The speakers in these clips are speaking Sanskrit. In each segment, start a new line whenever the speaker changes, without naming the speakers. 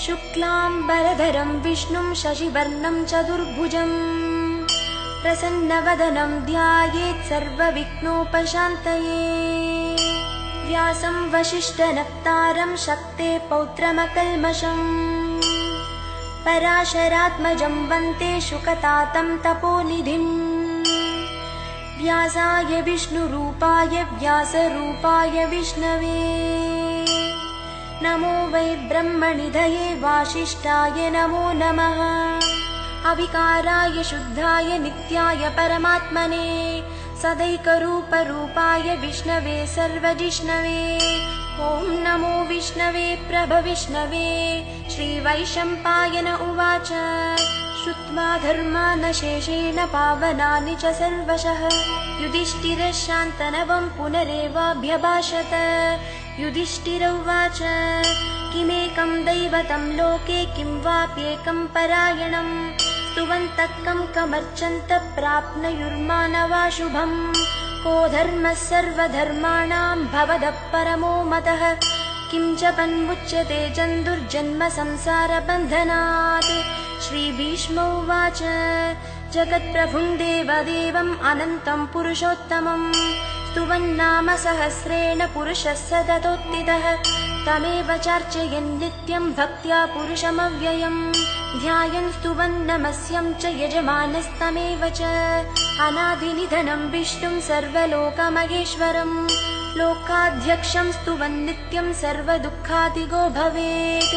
शुक्लाम्बरधरं विष्णुं शशिवर्णं चतुर्भुजं प्रसन्नवदनं ध्यायेत् सर्वविघ्नोपशान्तये। व्यासं वसिष्ठनप्तारं शक्ते पौत्रमकल्मषम् पराशरात्मजं वन्दे शुकतातं तपोनिधिम्। व्यासाय विष्णुरूपाय व्यासरूपाय विष्णवे नमो वै ब्रह्मनिधये वासिष्ठाय नमो नमः। अविकाराय शुद्धाय नित्याय परमात्मने सदैकरूपरूपाय विष्णवे सर्वजिष्णवे। ॐ नमो विष्णवे प्रभविष्णवे। श्रीवैशम्पायन उवाच श्रुत्वा धर्मानशेषेण पावनानि च सर्वशः युधिष्ठिरः शान्तनवं पुनरेवाभ्यभाषत। युधिष्ठिर उवाच किमेकं दैवतं लोके किं वाप्येकं परायणं स्तुवन्तः कं कमर्चन्तः प्राप्नुयुर्मानवाशुभम्। को धर्मः सर्वधर्माणां भवदः परमो मतः किं जपन्मुच्यते जन्तुर्जन्म संसारबन्धनात्। श्रीभीष्म उवाच जगत्प्रभुं देवदेवम् अनन्तं पुरुषोत्तमम् स्तुवन्नाम सहस्रेण पुरुषः सततोत्थितः तमेव चार्चयन् नित्यं भक्त्या पुरुषमव्ययम्। ध्यायन् स्तुवन् नमस्यं च यजमानस्तमेव च अनादिनिधनं विष्णुं सर्वलोकमहेश्वरम् लोकाध्यक्षं स्तुवन् नित्यं सर्वदुःखादिगो भवेत्।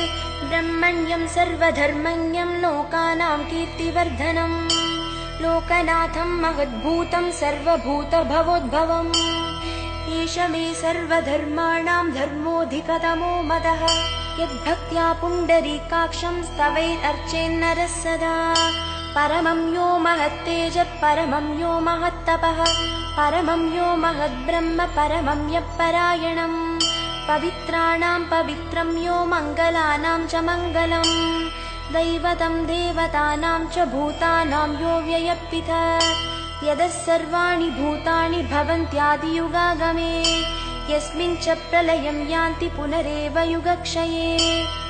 ब्रह्मण्यं सर्वधर्मण्यं लोकानां कीर्तिवर्धनम् लोकनाथं महद्भूतं सर्वभूतभवोद्भवम्। एष मे सर्वधर्माणां धर्मोऽधिकतमो मतः यद्भक्त्या पुण्डरीकाक्षं स्तवैरर्चेन्नरः सदा। परमं यो महत्तेजः परमं यो महत्तपः परमं यो महद्ब्रह्म परमं यः परायणम्। पवित्राणां पवित्रं यो मङ्गलानां च मङ्गलम् दैवतं देवतानां च भूतानां यो व्ययपितः यदः सर्वाणि भूतानि भवन्त्यादियुगागमे यस्मिन् च प्रलयं यान्ति पुनरेव युगक्षये।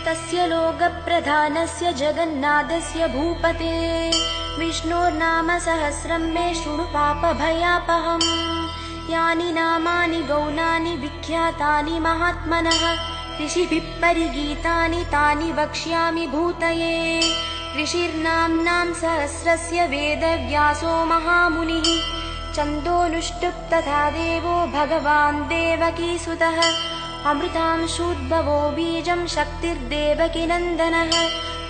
तस्य लोकप्रधानस्य जगन्नाथस्य भूपते विष्णोर्नाम सहस्रं मे शृणु पापभयापहम्। यानि नामानि गौणानि विख्यातानि महात्मनः ऋषिभिः परिगीतानि तानि वक्ष्यामि भूतये। ऋषिर्नाम्नां सहस्रस्य वेदव्यासो महामुनिः छन्दोनुष्टुप् तथा देवो भगवान् देवकीसुतः अमृतांशूद्भवो बीजं शक्तिर्देवकीनन्दनः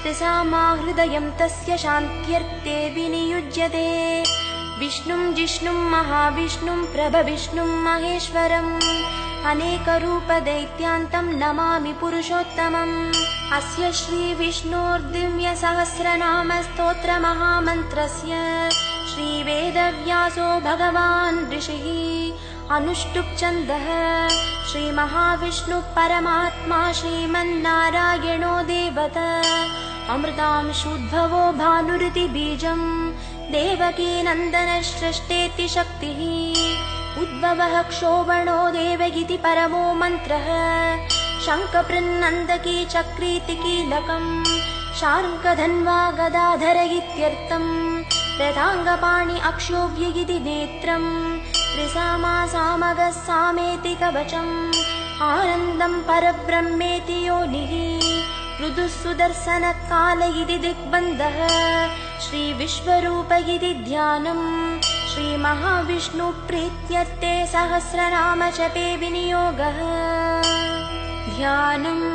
त्रिसामा हृदयं तस्य शान्त्यर्थे विनियुज्यते। विष्णुं जिष्णुं महाविष्णुं प्रभविष्णुं महेश्वरम् अनेकरूपदैत्यान्तं नमामि पुरुषोत्तमम्। अस्य श्रीविष्णोर्दिव्यसहस्रनामस्तोत्रमहामन्त्रस्य श्रीवेदव्यासो भगवान् ऋषिः अनुष्टुप् छन्दः श्रीमहाविष्णुः परमात्मा श्रीमन्नारायणो देवता अमृतांशूद्भवो भानुरिति बीजं देवकीनन्दनसृष्टेति शक्तिः उद्भवः क्षोभणो देवगिति परमो मन्त्रः शङ्खपृन्नन्दकी चक्रीति कीलकम् शार्ङ्गधन्वा गदाधर इत्यर्थम् रथाङ्गपाणि अक्षोभ्यगिति नेत्रम् त्रिसामा सामगः सामेति कवचम् आनन्दं परब्रह्मेति योनिः मृदुः सुदर्शनकाल इति दिग्बन्धः श्रीविश्वरूप इति ध्यानम् श्रीमहाविष्णुप्रीत्यर्थे सहस्रनामजपे विनियोगः। ध्यानम्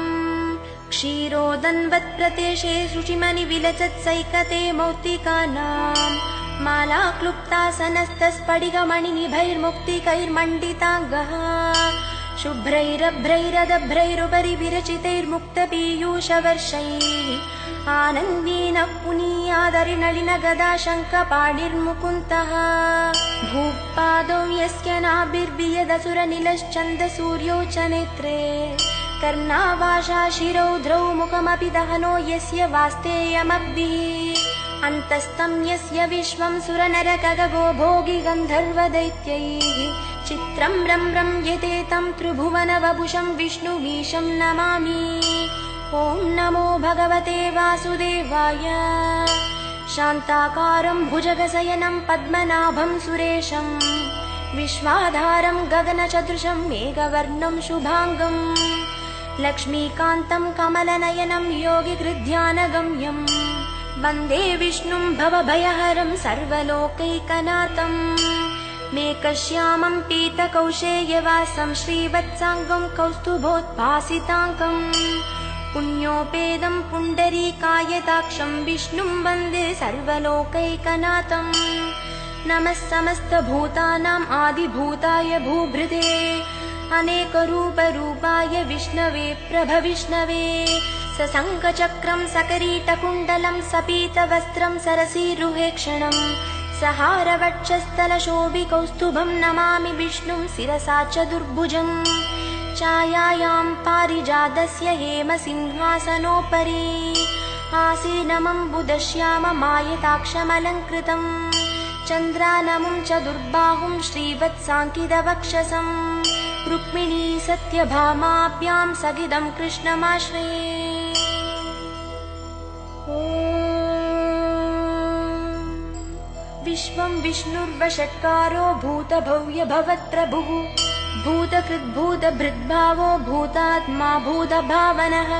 क्षीरोदन्वत्प्रदेशे शुचिमणिविलसत्सैकते मौक्तिकानां माला क्लुप्तासनस्तस्फटिकमणिनिभैर्मुक्तिकैर्मण्डिताङ्गः शुभ्रैरभ्रैरदभ्रैरुपरि विरचितैर्मुक्तपीयूषवर्षैः आनन्दीन पुनीयादरिनलिनगदाशङ्खपाणिर्मुकुन्दः भूपादौ यस्य नाभिर्वियदसुरनिलश्चन्दसूर्यौ च नेत्रे कर्णावाशा शिरौद्रौ मुखमपि दहनो यस्य वास्तेयमब्धिः अन्तस्तं यस्य विश्वं सुरनरकगगो भोगि गन्धर्वदैत्यैः चित्रं रं यतेतं त्रिभुवनवपुषं विष्णुमीशं नमामि। ॐ नमो भगवते वासुदेवाय। शान्ताकारं भुजगशयनं पद्मनाभं सुरेशं विश्वाधारं गगनसदृशं मेघवर्णं शुभाङ्गं लक्ष्मीकान्तं कमलनयनं योगिकृध्यानगम्यं वन्दे विष्णुं भवभयहरं सर्वलोकैकनाथं मेघश्यामं पीतकौशेयवासं श्रीवत्साङ्गं कौस्तुभोद्भासिताङ्गं पुण्योपेदं पुण्डरीकायताक्षं विष्णुं वन्दे सर्वलोकैकनाथं। नमः समस्तभूतानाम् आदिभूताय भूभृते अनेकरूपरूपाय विष्णवे प्रभविष्णवे सशङ्खचक्रं सकरीटकुण्डलं सपीतवस्त्रं सरसीरुहेक्षणं सहारवक्षस्थलशोभिकौस्तुभं नमामि विष्णुं शिरसा चतुर्भुजं छायायां पारिजातस्य हेमसिंहासनोपरि आसीनमम्बुदश्याममायताक्षमलङ्कृतं चन्द्रानमुं चतुर्बाहुं श्रीवत्साङ्कितवक्षसं रुक्मिणी सत्यभामाभ्यां सगिदं कृष्णमाश्रये। विश्वं विष्णुर्वषट्कारो भूतभव्यभवत्प्रभुः भूतकृद्भूतभृद्भावो भूतात्मा भूतभावनः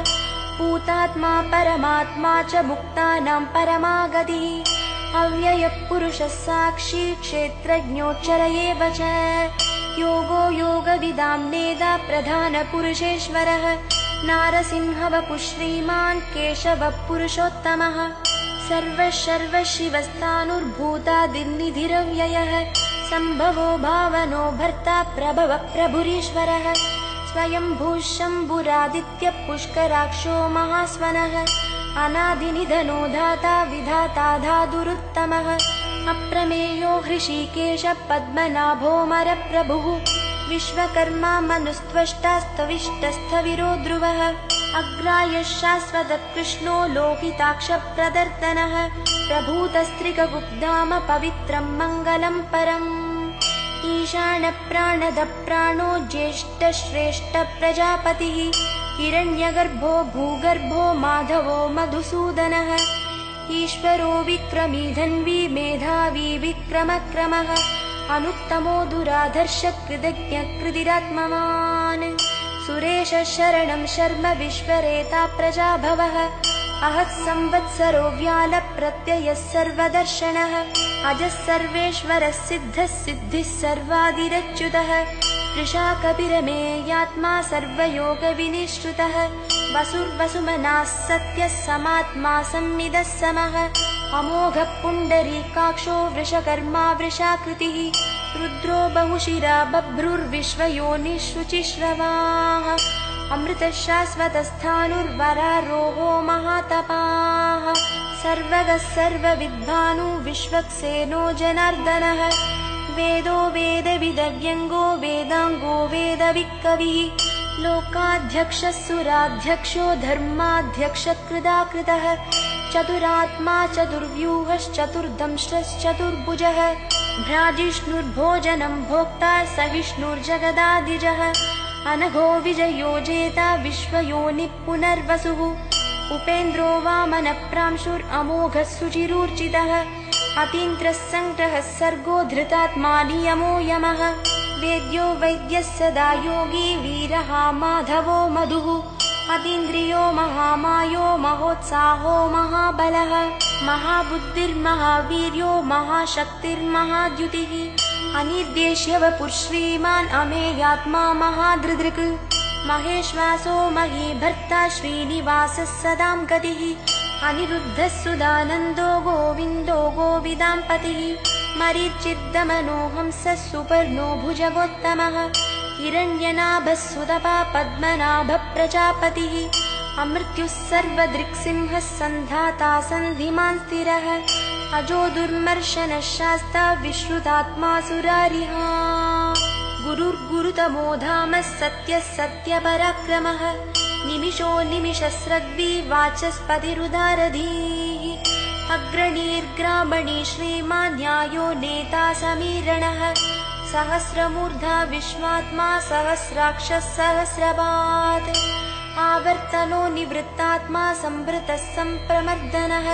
भूतात्मा परमात्मा च मुक्तानां परमागतिः अव्ययः पुरुषः साक्षी क्षेत्रज्ञोच्चर एव च योगो योगविदां नेदा प्रधानपुरुषेश्वरः नारसिंहवपुः श्रीमान् केशवः पुरुषोत्तमः सर्वशिवस्तानुर्भूतादिर्निधिरव्ययः सम्भवो भावनो भर्ता प्रभवः प्रभुरीश्वरः स्वयंभूः शम्भुरादित्यः पुष्कराक्षो महास्वनः अनादिनिधनो धाता विधाता धातुरुत्तमः अप्रमेयो हृषीकेशः पद्मनाभोऽमरप्रभुः विश्वकर्मा मनुस्त्वष्टास्तविष्टस्थविरो ध्रुवः अग्रायः शाश्वतः कृष्णो लोकिताक्षप्रदर्तनः प्रभूतस्त्रिकगुप्धाम पवित्रं मङ्गलं परम् ईशानप्राणदः प्राणो ज्येष्ठश्रेष्ठः प्रजापतिः हिरण्यगर्भो भूगर्भो माधवो मधुसूदनः ईश्वरो विक्रमी धन्वी मेधावी विक्रमक्रमः अनुत्तमो दुराधर्ष कृतज्ञकृतिरात्मवान् सुरेशः शरणं शर्म विश्वरेता प्रजाभवः अहः संवत्सरो व्यालप्रत्ययः सर्वदर्शनः अजः सर्वेश्वरः सिद्धः सिद्धिः सर्वादिरच्युतः वृषा कपिरमेयात्मा सर्वयोगविनिश्रुतः वसुर्वसुमनाः सत्यः समात्मा सन्निधः समः अमोघः पुण्डरीकाक्षो वृषकर्मा वृषाकृतिः रुद्रो बहुशिरा बभ्रुर्विश्वयोनिःशुचिश्रवाः अमृतः शाश्वतस्थाणुर्वरारोहो महातपाः सर्वगः सर्वविद्भानु विश्वक्सेनो जनार्दनः वेदो वेदविदव्यङ्गो वेदाङ्गो वेदविक्कविः लोकाध्यक्षः सुराध्यक्षो धर्माध्यक्षः कृदाकृतः चतुरात्मा चतुर्व्यूहश्चतुर्दंष्ट्रश्चतुर्भुजः भ्राजिष्णुर्भोजनं भोक्ता सहिष्णुर्जगदादिजः अनघो विजयो जेता विश्वयोनिः पुनर्वसुः उपेन्द्रो वामनप्रांशुरमोघः सुचिरूर्जितः अतीन्द्रः सङ्ग्रहः सर्गो धृतात्मा नियमो यमः वेद्यो वैद्यः सदा योगी वीरः माधवो मधुः अतीन्द्रियो महामायो महोत्साहो महाबलः महाबुद्धिर्महावीर्यो महाशक्तिर्महाद्युतिः अनिर्देश्य वपुः श्रीमान् अमेयात्मा महादृदृक् महेश्वासो महीभर्ता श्रीनिवासः सदां गतिः अनिरुद्धः सुदानन्दो गोविन्दो गोविदाम्पतिः मरीचिर्दमनो हंसः सुपर्णो भुजगोत्तमः हिरण्यनाभः सुतपा पद्मनाभः प्रजापतिः अमृत्युः सर्वदृक्सिंहः सन्धाता सन्धिमान् स्थिरः अजो दुर्मर्शनः शास्ता विश्रुतात्मा सुरारिः गुरुर्गुरुतमो धामः सत्यः सत्यपराक्रमः निमिषो निमिषस्रग्वी वाचस्पतिरुदारधीः अग्रणीर्ग्रामणी श्रीमान् न्यायो नेता समीरणः सहस्रमूर्धा विश्वात्मा सहस्राक्षः सहस्रपात् आवर्तनो निवृत्तात्मा संवृतः सम्प्रमर्दनः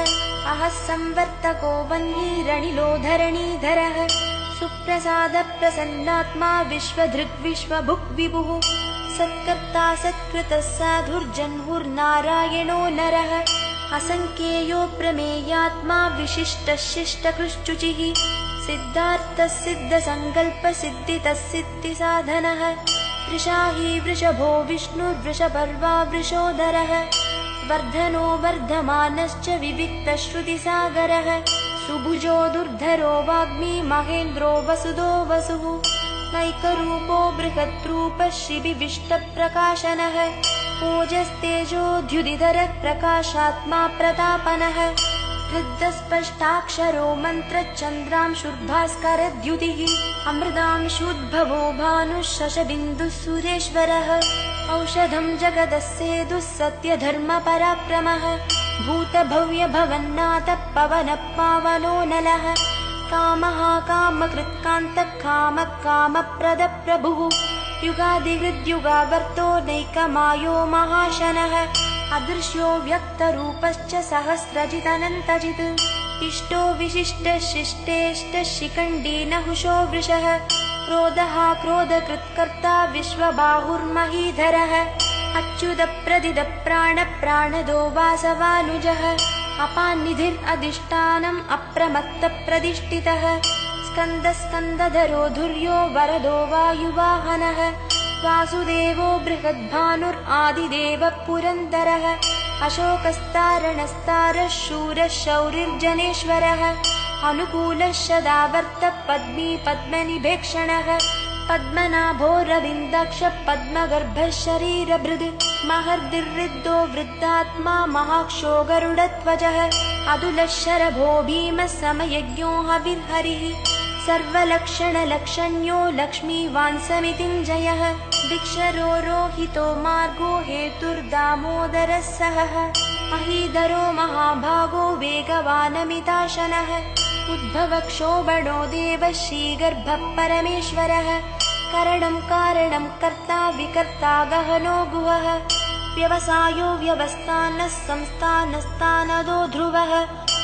अहः संवर्तको वह्निरनिलो धरणीधरः सुप्रसादप्रसन्नात्मा विश्वधृग् विश्वभुक् विभुः सत्कर्ता सत्कृतः साधुर्जह्नुर्नारायणो नरः असङ्ख्येयो प्रमेयात्मा विशिष्टः शिष्टकृच्छुचिः सिद्धार्थः सिद्धसङ्कल्पः सिद्धितः सिद्धिसाधनः वृषाही वृषभो विष्णुर्वृषपर्वा वृषोदरः वर्धनो वर्धमानश्च विविक्तश्रुतिसागरः सुभुजो दुर्धरो वाग्मी महेन्द्रो वसुदो वसुः नैकरूपो बृहद्रूपः शिबिविष्टप्रकाशनः ओजस्तेजोद्युदिधरः प्रकाशात्मा प्रतापनः हृद्स्पष्टाक्षरो मन्त्रश्चन्द्रांशुर्भास्करद्युतिः अमृतांशुद्भवो भानुः शशबिन्दुः सुरेश्वरः औषधं जगदस्येदुः सत्यधर्मपराक्रमः भूतभव्यभवन्नाथः पवनः पावनो नलः कामः कामकृत्कान्तः कामः कामप्रदः प्रभुः युगादिहृद्युगावर्तो नैकमायो महाशनः अदृश्यो व्यक्तरूपश्च सहस्रजिदनन्तजित् इष्टो विशिष्टः शिष्टेष्टः शिखण्डी नहुषो वृषः क्रोधः क्रोधकृत्कर्ता विश्वबाहुर्महीधरः अच्युतप्रदिदप्राणप्राणदो वासवानुजः अपान्निधिरधिष्ठानम् अप्रमत्तप्रतिष्ठितः स्कन्दस्कन्दधरो धुर्यो वरदो वायुवाहनः वासुदेवो बृहद्भानुरादिदेवः पुरन्दरः अशोकस्तारणस्तारः शूरः शौरिर्जनेश्वरः अनुकूलः सदावर्तः पद्मी पद्मनिभेक्षणः पद्मनाभोरविन्दाक्षः पद्मगर्भः शरीरभृद् महर्दिर्वृद्धो वृद्धात्मा महाक्षो गरुडध्वजः अदुलः शरभो भीमः समयज्ञो हविर्हरिः सर्वलक्षणलक्षण्यो लक्ष्मीवान् समितिञ्जयः दिक्षरो रोहितो मार्गो हेतुर्दामोदरः सहः महीधरो महाभागो वेगवानमिताशनः उद्भवक्षोभणो देवः श्रीगर्भः परमेश्वरः करणं कारणं कर्ता विकर्ता गहनो गुहः व्यवसायो व्यवस्थानः संस्थानस्तानदो ध्रुवः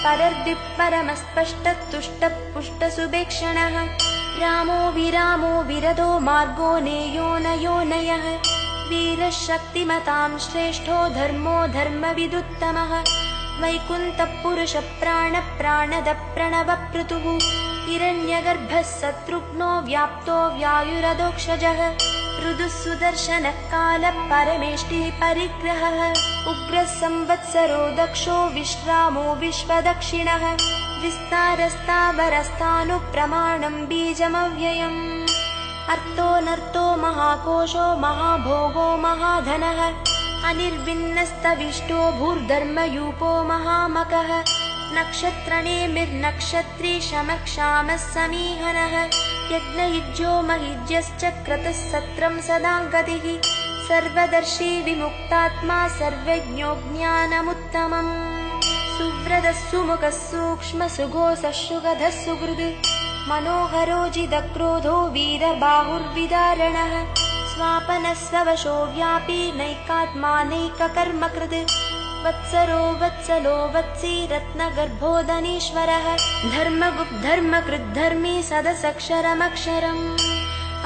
परर्दिः परमस्पष्टतुष्टः पुष्टसुभेक्षणः रामो विरामो विरदो मार्गो नेयो नयोनयः वीरः शक्तिमतां श्रेष्ठो धर्मो धर्मविदुत्तमः वैकुण्ठः पुरुषः प्राणः प्राणदः प्रणवपृतुः हिरण्यगर्भः शत्रुघ्नो व्याप्तो व्यायुरधोक्षजः मृदुः सुदर्शनः कालः परमेष्टिः परिग्रहः उग्रः संवत्सरो दक्षो विश्रामो विश्वदक्षिणः विस्तारस्तावरस्तानुप्रमाणं बीजमव्ययम् अर्थोऽनर्थो महाकोशो महाभोगो महाधनः अनिर्विन्नस्तविष्टो भूर्धर्मयूपो महामकः नक्षत्रनेमिर्नक्षत्री शमक्षामः समीहनः यज्ञयुज्यो महिज्यश्च क्रतुः सत्रं सदाङ्गतिः सर्वदर्शी विमुक्तात्मा सर्वज्ञो ज्ञानमुत्तमम् सुव्रतः सुमुखः सूक्ष्मः सुघोषः सुगधः सुहृद् मनोहरो जिदक्रोधो वीरबाहुर्विदारणः स्वापनः स्ववशो व्यापी नैकात्मा नैककर्मकृत् वत्सरो वत्सलो वत्सी रत्नगर्भोदनीश्वरः धर्मगुप्धर्मकृद्धर्मी सदसक्षरमक्षरम्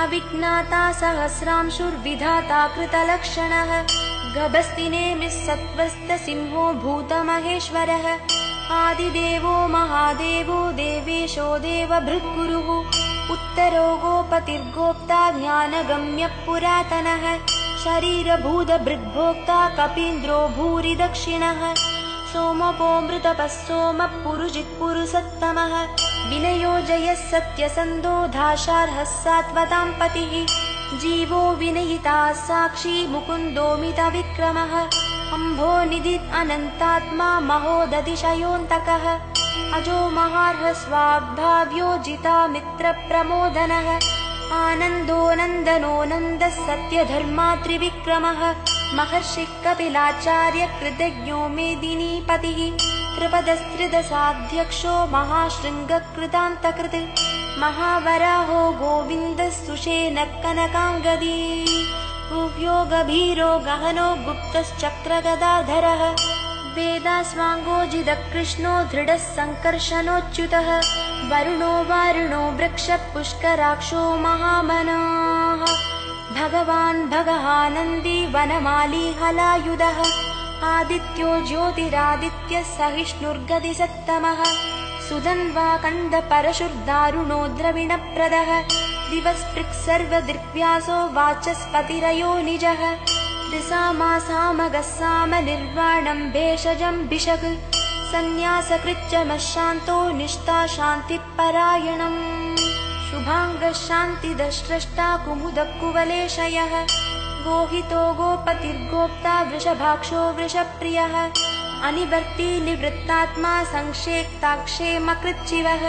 अविज्ञाता सहस्रांशुर्विधाता कृतलक्षणः गभस्तिनेमिः सत्त्वस्तसिंहो भूतमहेश्वरः आदिदेवो महादेवो देवेशो देवभृद्गुरुः उत्तरो गोपतिर्गोप्ता ज्ञानगम्यः पुरातनः शरीरभूतभृद्भोक्ता कपीन्द्रो भूरि दक्षिणः सोमपोऽमृतपः सोमः पुरुजित्पुरुषोत्तमः विनयो जयः सत्यसन्धो दाशार्हः सात्वतां पतिः जीवो विनयिता साक्षी मुकुन्दोमितविक्रमः अम्भोनिधिः अनन्तात्मा महोदतिशयोऽन्तकः अजो महार्हः स्वाग्भाव्यो जिता मित्रप्रमोदनः आनन्दो नन्दनो नन्दः सत्यधर्मा त्रिविक्रमः महर्षिः कपिलाचार्य कृतज्ञो मेदिनीपतिः त्रिपदस्त्रिदशाध्यक्षो महाशृङ्गकृतान्तकृत् महावराहो गोविन्दस्तुषेणः कनकाङ्गदी गुह्यो गभीरो गहनो गुप्तश्चक्रगदाधरः वेदास्वाङ्गोजितकृष्णो दृढः सङ्कर्षणोच्युतः वरुणो वारुणो वृक्षः पुष्कराक्षो महामनाः भगवान् भगहानन्दी वनमाली हलायुधः आदित्यो ज्योतिरादित्यः सहिष्णुर्गतिसत्तमः सुधन्वा कण्डपरशुर्दारुणो द्रविणप्रदः दिवस्पृक् सर्वदृग्व्यासो वाचस्पतिरयो निजः त्रिसामासामगः सामनिर्वाणं भेषजं भिषक् सन्न्यासकृच्चमशान्तो निष्ठा शान्तिपरायणम् शुभाङ्गः शान्तिदस्रष्टा कुमुदकुवलेशयः गोहितो गोपतिर्गोप्ता वृषभाक्षो वृषप्रियः अनिवर्ती निवृत्तात्मा संक्षेप्ताक्षेमकृच्छिवः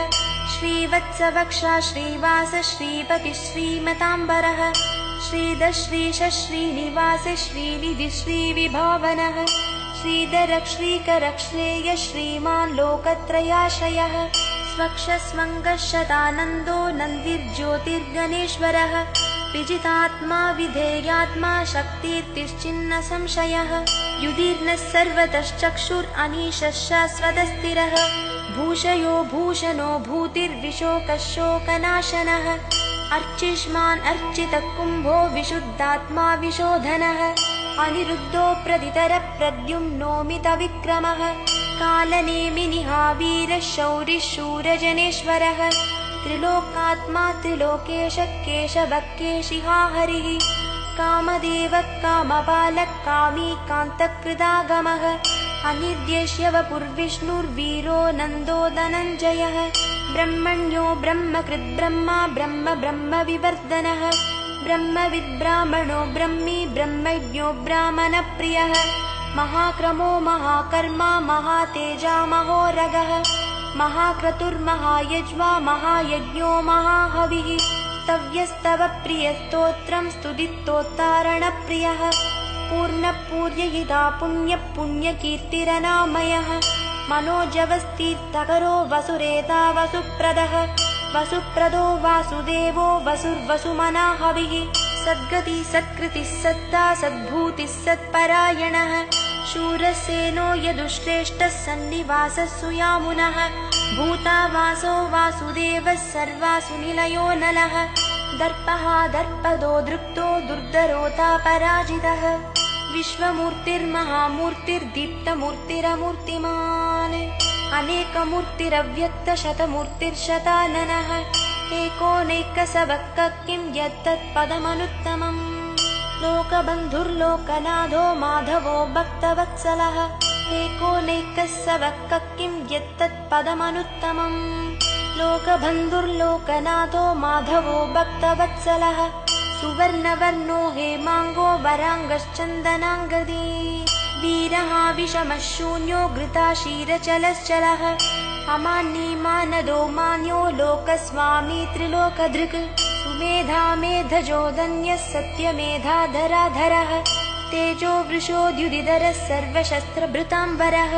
श्रीवत्सवक्षा श्रीवास श्रीपति श्रीमताम्बरः श्रीदश्रीश श्रीनिवास श्रीनिधि श्रीविभावनः श्रीधरः श्रीकरः श्रेय श्रीमान् लोकत्रयाश्रयः स्वक्षस्वङ्गः शतानन्दो नन्दिर्ज्योतिर्गणेश्वरः विजितात्मा विधेयात्मा शक्तिर्तिश्चिन्न संशयः युधिर्नः सर्वतश्चक्षुरनीशः शाश्वतस्थिरः भूषयो भूषणो भूतिर्विशोकः शोकनाशनः अर्चिष्मान् अर्चितः कुम्भो विशुद्धात्मा विशोधनः अनिरुद्धो प्रदितरः प्रद्युम्नोमितविक्रमः कालनेमिनिहावीरः शौरिः शूरजनेश्वरः त्रिलोकात्मा त्रिलोकेशः केशवः केशिहा हरिः कामदेवः कामपालः कामी कान्तकृदागमः अनिर्देश्यवपुर्विष्णुर्वीरो नन्दो धनञ्जयः ब्रह्मण्यो ब्रह्मकृद्ब्रह्मा ब्रह्म ब्रह्मविवर्धनः ब्रह्मविद्ब्राह्मणो ब्रह्मी ब्रह्मज्ञो ब्राह्मणप्रियः महाक्रमो महाकर्मा महातेजा महोरगः महाक्रतुर्महायज्वा महायज्ञो महाहविः स्तव्यस्तव प्रियस्तोत्रं स्तुतिस्तोत्तारणप्रियः पूर्णपूर्ययिता पुण्यपुण्यकीर्तिरनामयः मनोजवस्तीर्थकरो वसुरेता वसुप्रदः वसुप्रदो वासुदेवो वसुर्वसुमनाहविः सद्गति सत्कृतिः सत्ता सद्भूतिः सत्परायणः शूरसेनो यदुश्रेष्ठः सन्निवासः सुयामुनः भूतावासो वासुदेवः सर्वासुनिलयो नलः दर्पः दर्पदो दृप्तो दुर्धरोता पराजितः विश्वमूर्तिर्महामूर्तिर्दीप्तमूर्तिरमूर्तिमान् अनेकमूर्तिरव्यक्तशतमूर्तिर्शताननः एकोनैकसवः किं यत्तत्पदमनुत्तमम् लोकबन्धुर्लोकनाथो माधवो भक्तवत्सलः एकोनैकसवः किं यत्तत्पदमनुत्तमम् लोकबन्धुर्लोकनाथो माधवो भक्तवत्सलः सुवर्णवर्णो हेमाङ्गो वराङ्गश्चन्दनाङ्गदी वीरः विषमः शून्यो घृताशीरचलश्चलः अमान्यमानदो मान्यो लोकस्वामी त्रिलोकधृक् सुमेधा मेधजोदन्यः सत्यमेधाधराधरः तेजो वृषोद्युदिधरः सर्वशस्त्रभृताम्बरः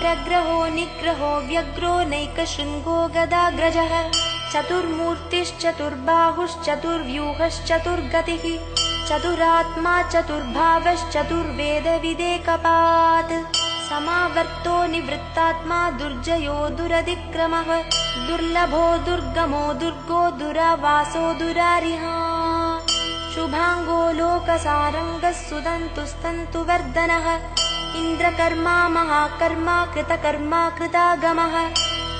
प्रग्रहो निग्रहो व्यग्रो नैकशृङ्गो गदाग्रजः चतुर्मूर्तिश्चतुर्बाहुश्चतुर्व्यूहश्चतुर्गतिः चतुरात्मा चतुर्भावश्चतुर्वेदविदेकपात् समावर्तो निवृत्तात्मा दुर्जयो दुरतिक्रमः दुर्लभो दुर्गमो दुर्गो दुरावासो दुरारिहा शुभाङ्गो लोकसारङ्गः सुदन्तुस्तन्तुवर्धनः इन्द्रकर्मा महाकर्मा कृतकर्मा कृतागमः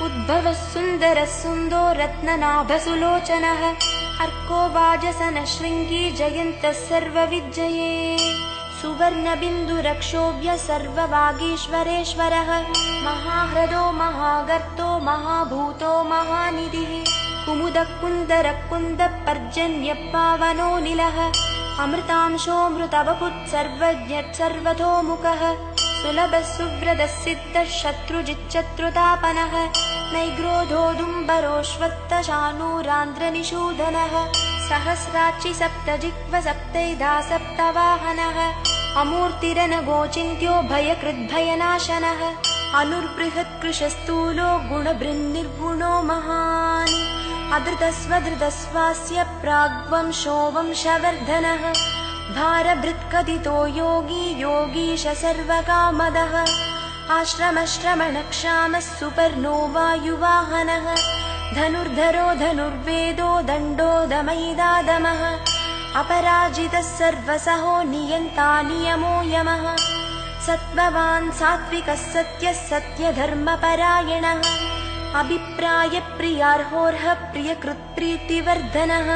उद्भवः सुन्दरः सुन्दो रत्ननाभसुलोचनः अर्को वाजसनः शृङ्गी जयन्तः सर्वविजये सुवर्णबिन्दुरक्षोभ्य सर्ववागीश्वरेश्वरः महाह्रदो महागर्तो महाभूतो महानिधिः कुमुदः कुन्दरः कुन्दः पर्जन्यः पावनो निलः अमृतांशोऽमृतवपुः सर्वज्ञः सर्वतोमुखः सुलभः सुव्रतः सिद्धः शत्रुजिच्चत्रुतापनः नैग्रोधोदुम्बरोऽश्वत्थशानूरान्ध्रनिषूदनः सहस्राक्षि सप्तजिह्व सप्तैधा सप्तवाहनः अमूर्तिरनगोचिन्त्यो भयकृद्भयनाशनः अनुर्बृहत्कृशस्थूलो गुणबृन्निर्गुणो महान् अधृतस्वधृतस्वास्य प्राग्वंशो वंशवर्धनः भारभृत्कथितो योगी योगीश सर्वकामदः आश्रमश्रमणक्षामः सुपर्णो वायुवाहनः धनुर्धरो धनुर्वेदो दण्डो दमयिदादमः अपराजितः सर्वसहो नियन्ता नियमो यमः सत्त्ववान् सात्विकः सत्यः सत्यधर्मपरायणः अभिप्रायप्रियार्होर्ह प्रियकृत्प्रीतिवर्धनः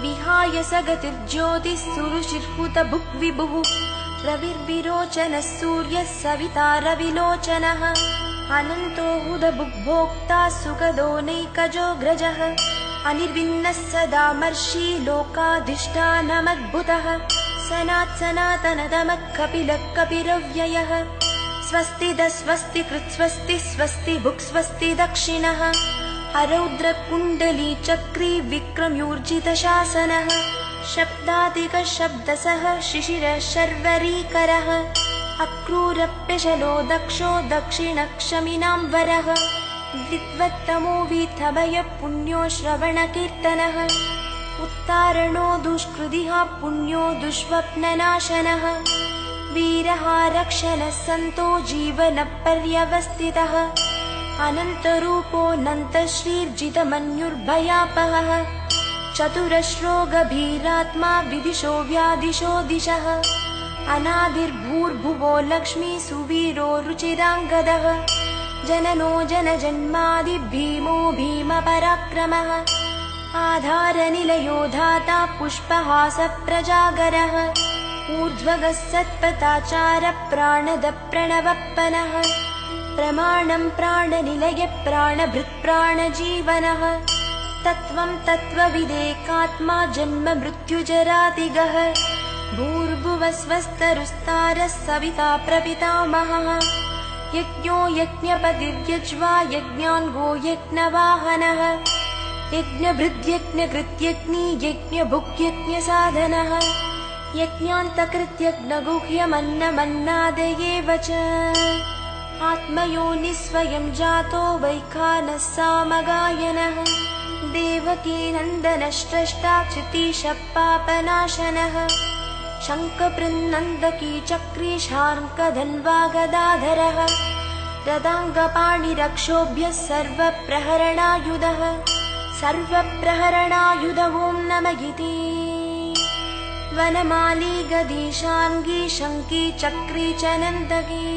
विहाय सगतिर्ज्योतिः सुरुचिर्हुतभुग्विभुः रविर्विरोचनः सूर्यः सविता रविलोचनः अनन्तो हुतभुग्भोक्ता सुखदो नैकजोऽग्रजः अनिर्विन्नः सदामर्षि लोकाधिष्ठानमद्भुतः सनातनतमः कपिलः कपिरव्ययः स्वस्तिद स्वस्ति कृत्स्वस्ति स्वस्ति भुक् स्वस्ति दक्षिणः अरौद्रकुण्डली चक्री विक्रम्यूर्जितशासनः शब्दादिकः शब्दसः शिशिरः शर्वरीकरः अक्रूरप्यशलो दक्षो दक्षिणक्षमिनां वरः विद्वत्तमो वीथभयः पुण्यो श्रवणकीर्तनः उत्तारणो दुष्कृतिः पुण्यो दुष्स्वप्ननाशनः वीरः रक्षणः सन्तो जीवनपर्यवस्थितः अनन्तरूपोऽनन्तश्रीर्जितमन्युर्भयापहः चतुरश्रोगभीरात्मा विदिशो व्यादिशो दिशः अनादिर्भूर्भुवो लक्ष्मी सुवीरो रुचिराङ्गदः जननो जनजन्मादि भीमो भीमपराक्रमः आधारनिलयो धाता पुष्पहासप्रजागरः ऊर्ध्वगः सत्पथाचारः प्राणदप्रणवप्पनः प्रमाणं प्राणनिलय प्राणभृत्प्राणजीवनः तत्त्वं तत्त्वविदेकात्मा जन्म मृत्युजरादिगः भूर्भुवस्वस्तरुस्तारः सविता प्रपितामहः यज्ञो यज्ञपतिर्यज्वा यज्ञान्गो यज्ञवाहनः यज्ञभृद्यज्ञकृत्यग्नि यज्ञभुक्यज्ञसाधनः यज्ञान्तकृत्यग्नगुह्यमन्नमन्नादयेव च आत्मयोनिस्वयं जातो वैखानः सामगायनः देवकीनन्दनश्रेष्ठा चितीशः पापनाशनः शङ्खपृन्नन्दकी चक्री शार्ङ्गधन्वागदाधरः रदाङ्गपाणिरक्षोभ्यः सर्वप्रहरणायुधः सर्वप्रहरणायुध ॐ नमः इति वनमाली गदीशाङ्गी शङ्की चक्री च नन्दकी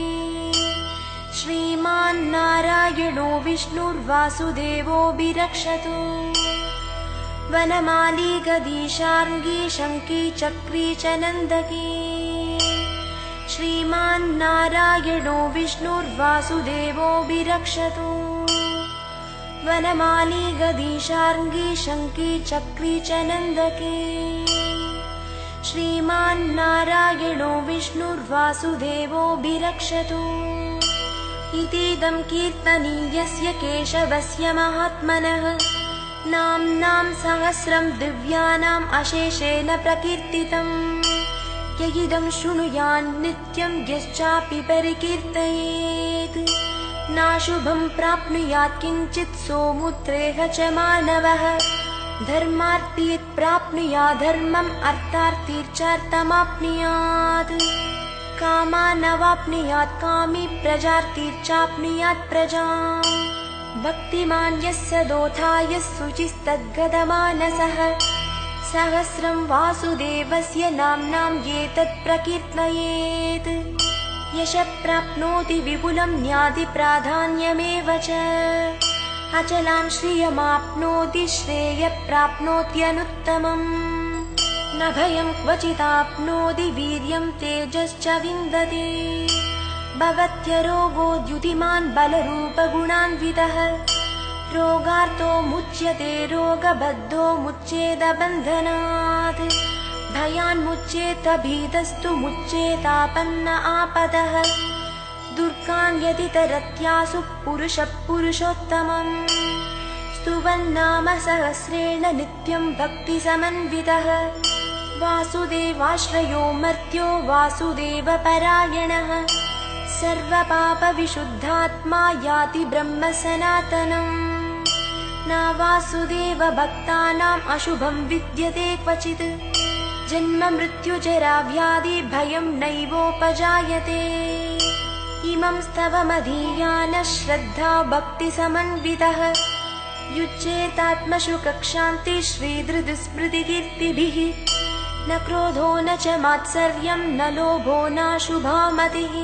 श्रीमान्नारायणो विष्णुर्वासुदेवोऽभिरक्षतु वनमाली गदीशार्ङ्गी शङ्की चक्री च नन्दकी श्रीमान्नारायणो विष्णुर्वासुदेवोऽभिरक्षतु वनमाली गदीशार्ङ्गी शङ्की चक्री च नन्दकी श्रीमान्नारायणो विष्णुर्वासुदेवोऽभिरक्षतु इतीदं कीर्तनीयस्य केशवस्य महात्मनः नाम्नां सहस्रं दिव्यानाम् अशेषेण प्रकीर्तितम् ययिदं शृणुयान् नित्यं यश्चापि परिकीर्तयेत् नाशुभं प्राप्नुयात् किञ्चित् सोमुत्रेह च मानवः धर्मार्थित् प्राप्नुयात् धर्मम् अर्थार्थिर्चार्थमाप्नुयात् कामानवाप्नुयात् कामी प्रजार्थिर्चाप्नुयात् प्रजाम् भक्तिमान् यः सदोथाय शुचिस्तद्गतमानसः सहस्रं वासुदेवस्य नाम्नां एतत् प्रकीर्तयेत् यशः प्राप्नोति विपुलं न्यादिप्राधान्यमेव च अचलां श्रियमाप्नोति श्रेयः प्राप्नोत्यनुत्तमम् न भयं क्वचिदाप्नोति वीर्यं तेजश्च विन्दति भवत्यरोगो द्युतिमान् बलरूपगुणान्वितः रोगार्तो मुच्यते रोगबद्धो मुच्येदबन्धनात् भयान्मुच्येत भीतस्तु मुच्येतापन्न आपदः दुर्गान् यदि तरत्यासु पुरुषः पुरुषोत्तमम् स्तुवन्नाम सहस्रेण नित्यं भक्तिसमन्वितः वासुदेवाश्रयो मर्त्यो वासुदेवपरायणः स सर्वपापविशुद्धात्मा याति ब्रह्म सनातनम् न वासुदेव भक्तानाम् अशुभं विद्यते क्वचित् जन्म मृत्युजरा व्याधि भयं नैवोपजायते इमं स्तवमधीयानः श्रद्धा भक्तिसमन्वितः युज्येतात्मशु कक्षान्ति श्रीधृतिस्मृतिकीर्तिभिः न क्रोधो न च मात्सर्यं न लोभो नाशुभा मतिः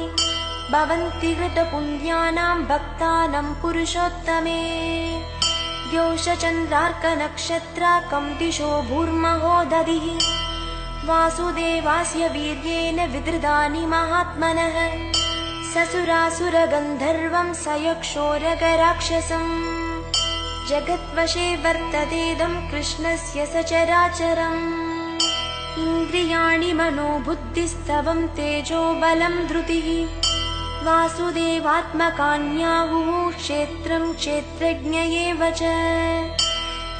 भवन्ति कृतपुण्यानां भक्तानां पुरुषोत्तमे द्यौषचन्द्रार्कनक्षत्राकं दिशो भूर्महो दधिः वासुदेवास्य वीर्येण विधृतानि महात्मनः ससुरासुरगन्धर्वं स यक्षोरगराक्षसम् जगद्वशे वर्ततेदं कृष्णस्य सचराचरम् इन्द्रियाणि मनोबुद्धिस्तवं तेजो बलं धृतिः वासुदेवात्मकान्याहुः क्षेत्रं क्षेत्रज्ञ एव च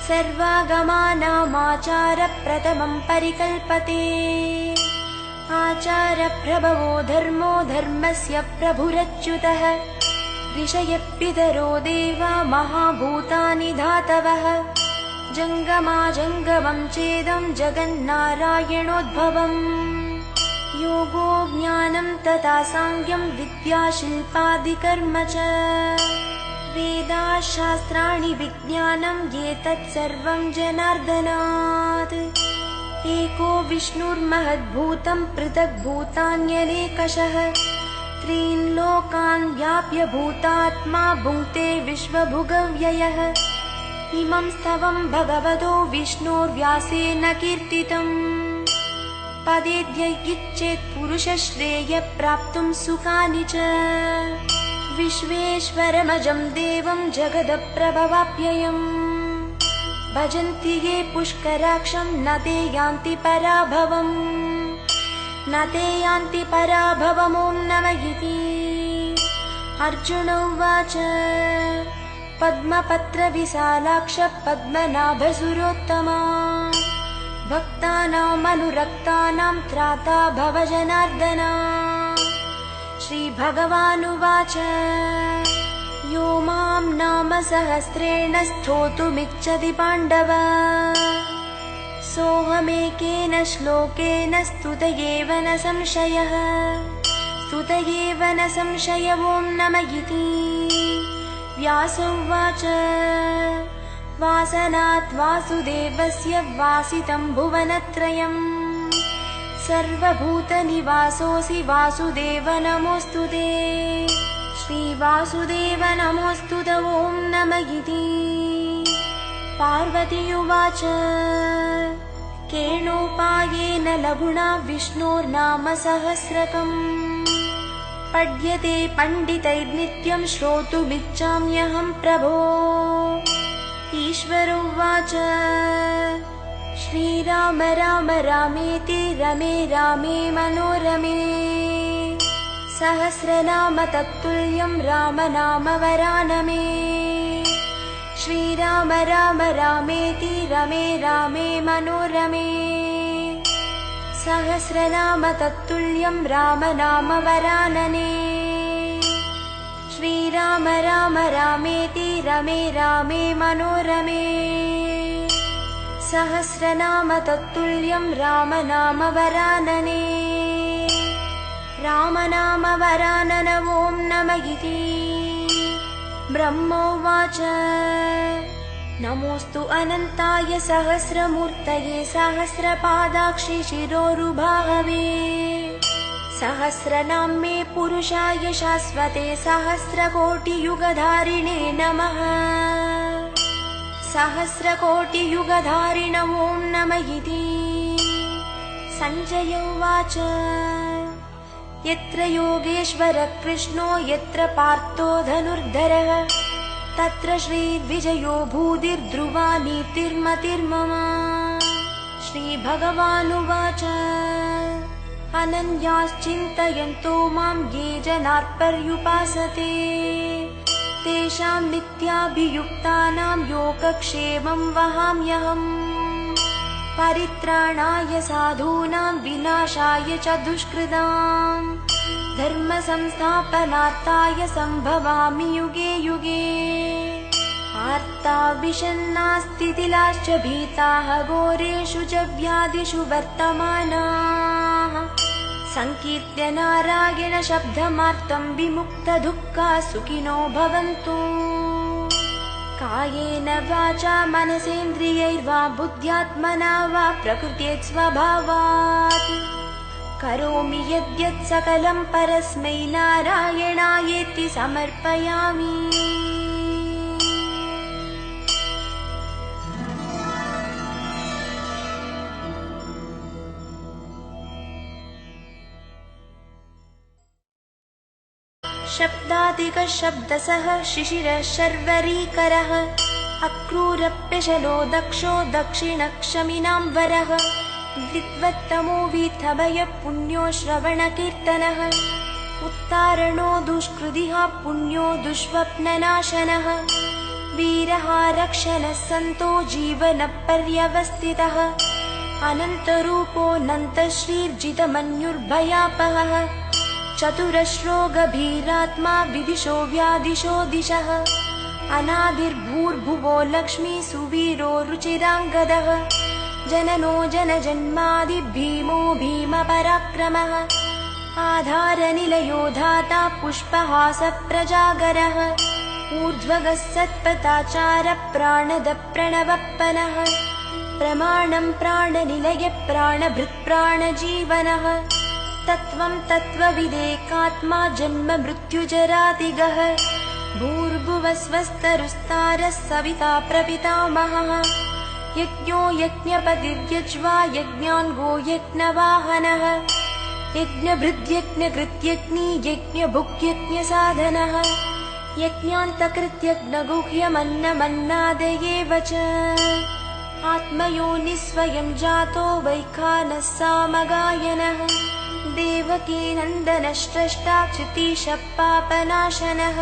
सर्वागमानामाचारप्रथमं परिकल्पते आचारप्रभवो धर्मो धर्मस्य प्रभुरच्युतः ऋषयः देवा महाभूतानि धातवः जङ्गमाजङ्गमं चेदं जगन्नारायणोद्भवम् योगो ज्ञानं तथा साङ्ख्यं विद्या शिल्पादिकर्म च वेदाशास्त्राणि विज्ञानं एतत् सर्वं जनार्दनात् एको विष्णुर्महद्भूतं पृथग्भूतान्यनेकशः त्रीन् लोकान् व्याप्य भूतात्मा भुङ्क्ते विश्वभुगव्ययः इमं स्तवं भगवतो विष्णोर्व्यासेन कीर्तितम् पदेद्यैच्छेत् पुरुषश्रेय प्राप्तुं सुखानि च विश्वेश्वरमजं देवं जगदप्रभवाप्ययम् भजन्ति ये पुष्कराक्षं न ते यान्ति पराभवम् न ते यान्ति पराभवम् ॐ नमः इति अर्जुन उवाच पद्मपत्रविशालाक्ष पद्मनाभसुरोत्तमा भक्तानामनुरक्तानां त्राता भव जनार्दन श्रीभगवानुवाच यो मां नाम सहस्रेण स्तोतुमिच्छति पाण्डव सोऽहमेकेन श्लोकेन स्तुत एव न संशयः स्तुत एव न संशय ॐ नमः इति व्यास उवाच वासनात् वासुदेवस्य वासितं भुवनत्रयम् सर्वभूतनिवासोऽसि वासुदेव नमोऽस्तु ते श्रीवासुदेव नमोऽस्तु ते ॐ नमः इति पार्वती उवाच केनोपायेन लघुना विष्णोर्नाम सहस्रकम् पठ्यते पण्डितैर्नित्यं श्रोतुमिच्छाम्यहं प्रभो ईश्वर उवाच श्रीराम राम रामेति रमे रामे मनोरमे सहस्रनाम तत्तुल्यं राम नाम वरानमे श्रीराम राम रामेति रमे रामे मनोरमे सहस्रनाम तत्तुल्यं राम नाम वरानने श्रीराम राम रामेति रमे रामे मनोरमे सहस्रनाम तत्तुल्यं राम नाम वरानने राम नाम वरानन ॐ नमः इति ब्रह्मोवाच नमोऽस्तु अनन्ताय सहस्रमूर्तये सहस्रपादाक्षि शिरोरुबाहवे सहस्रनाम्ने पुरुषाय शाश्वते सहस्रकोटियुगधारिणे नमः सहस्रकोटियुगधारिण ॐ नमः इति सञ्जय उवाच यत्र योगेश्वरः कृष्णो यत्र पार्थो धनुर्धरः तत्र श्रीद्विजयो भूतिर्ध्रुवा नीतिर्मतिर्मम श्रीभगवानुवाच अनन्याश्चिन्तयन्तो मां ये जनार्पर्युपासते तेषां नित्याभियुक्तानां योगक्षेमं वहाम्यहम् परित्राणाय साधूनां विनाशाय च दुष्कृतां धर्म संस्थापनार्थाय सम्भवामि युगे युगे। आर्ता विषन्नास्तितिलाश्च भीताः घोरेषु च व्याधिषु वर्तमानाः संकीर्त्य नारायण शब्दमार्तं विमुक्तदुःखाः सुखिनो भवन्तु। कायेन वाचा मनसेन्द्रियैर्वा बुद्ध्यात्मना वा प्रकृते स्वभावात् करोमि यद्यत् सकलं परस्मै नारायणायेति समर्पयामि। शब्दादिकः शब्दसः शिशिरः शर्वरीकरः अक्रूरप्यशलो दक्षो दक्षिणक्षमिनां वरः द्वित्वत्तमो वीथभयः पुण्यो श्रवणकीर्तनः उत्तारणो दुष्कृतिः पुण्यो दुष्स्वप्ननाशनः वीरः रक्षणः सन्तो जीवनपर्यवस्थितः अनन्तरूपोऽनन्तश्रीर्जितमन्युर्भयापहः चतुरश्रो गभीरात्मा विदिशो व्यादिशो दिशः अनादिर्भूर्भुवो लक्ष्मी सुवीरो रुचिराङ्गदः जननो जनजन्मादि भीमो भीमपराक्रमः आधारनिलयो धाता पुष्पहासप्रजागरः ऊर्ध्वगः सत्पथाचारप्राणदप्रणवप्पनः प्रमाणं प्राणनिलय प्राणभृत्प्राणजीवनः तत्त्वं तत्त्वविदेकात्मा जन्म मृत्युजरादिगः भूर्भुवस्वस्तरुस्तारः सविता प्रपितामहः यज्ञो यज्ञपतिर्यज्वा यज्ञान्गो यज्ञवाहनः यज्ञभृद्यज्ञकृत्यग्नि यज्ञभुक्यज्ञसाधनः यज्ञान्तकृत्यग्नगुह्यमन्नमन्नादयेव च आत्मयोनिस्वयं जातो वैखानः सामगायनः देवकी नन्दनश्रेष्ठाच्युतिशः पापनाशनः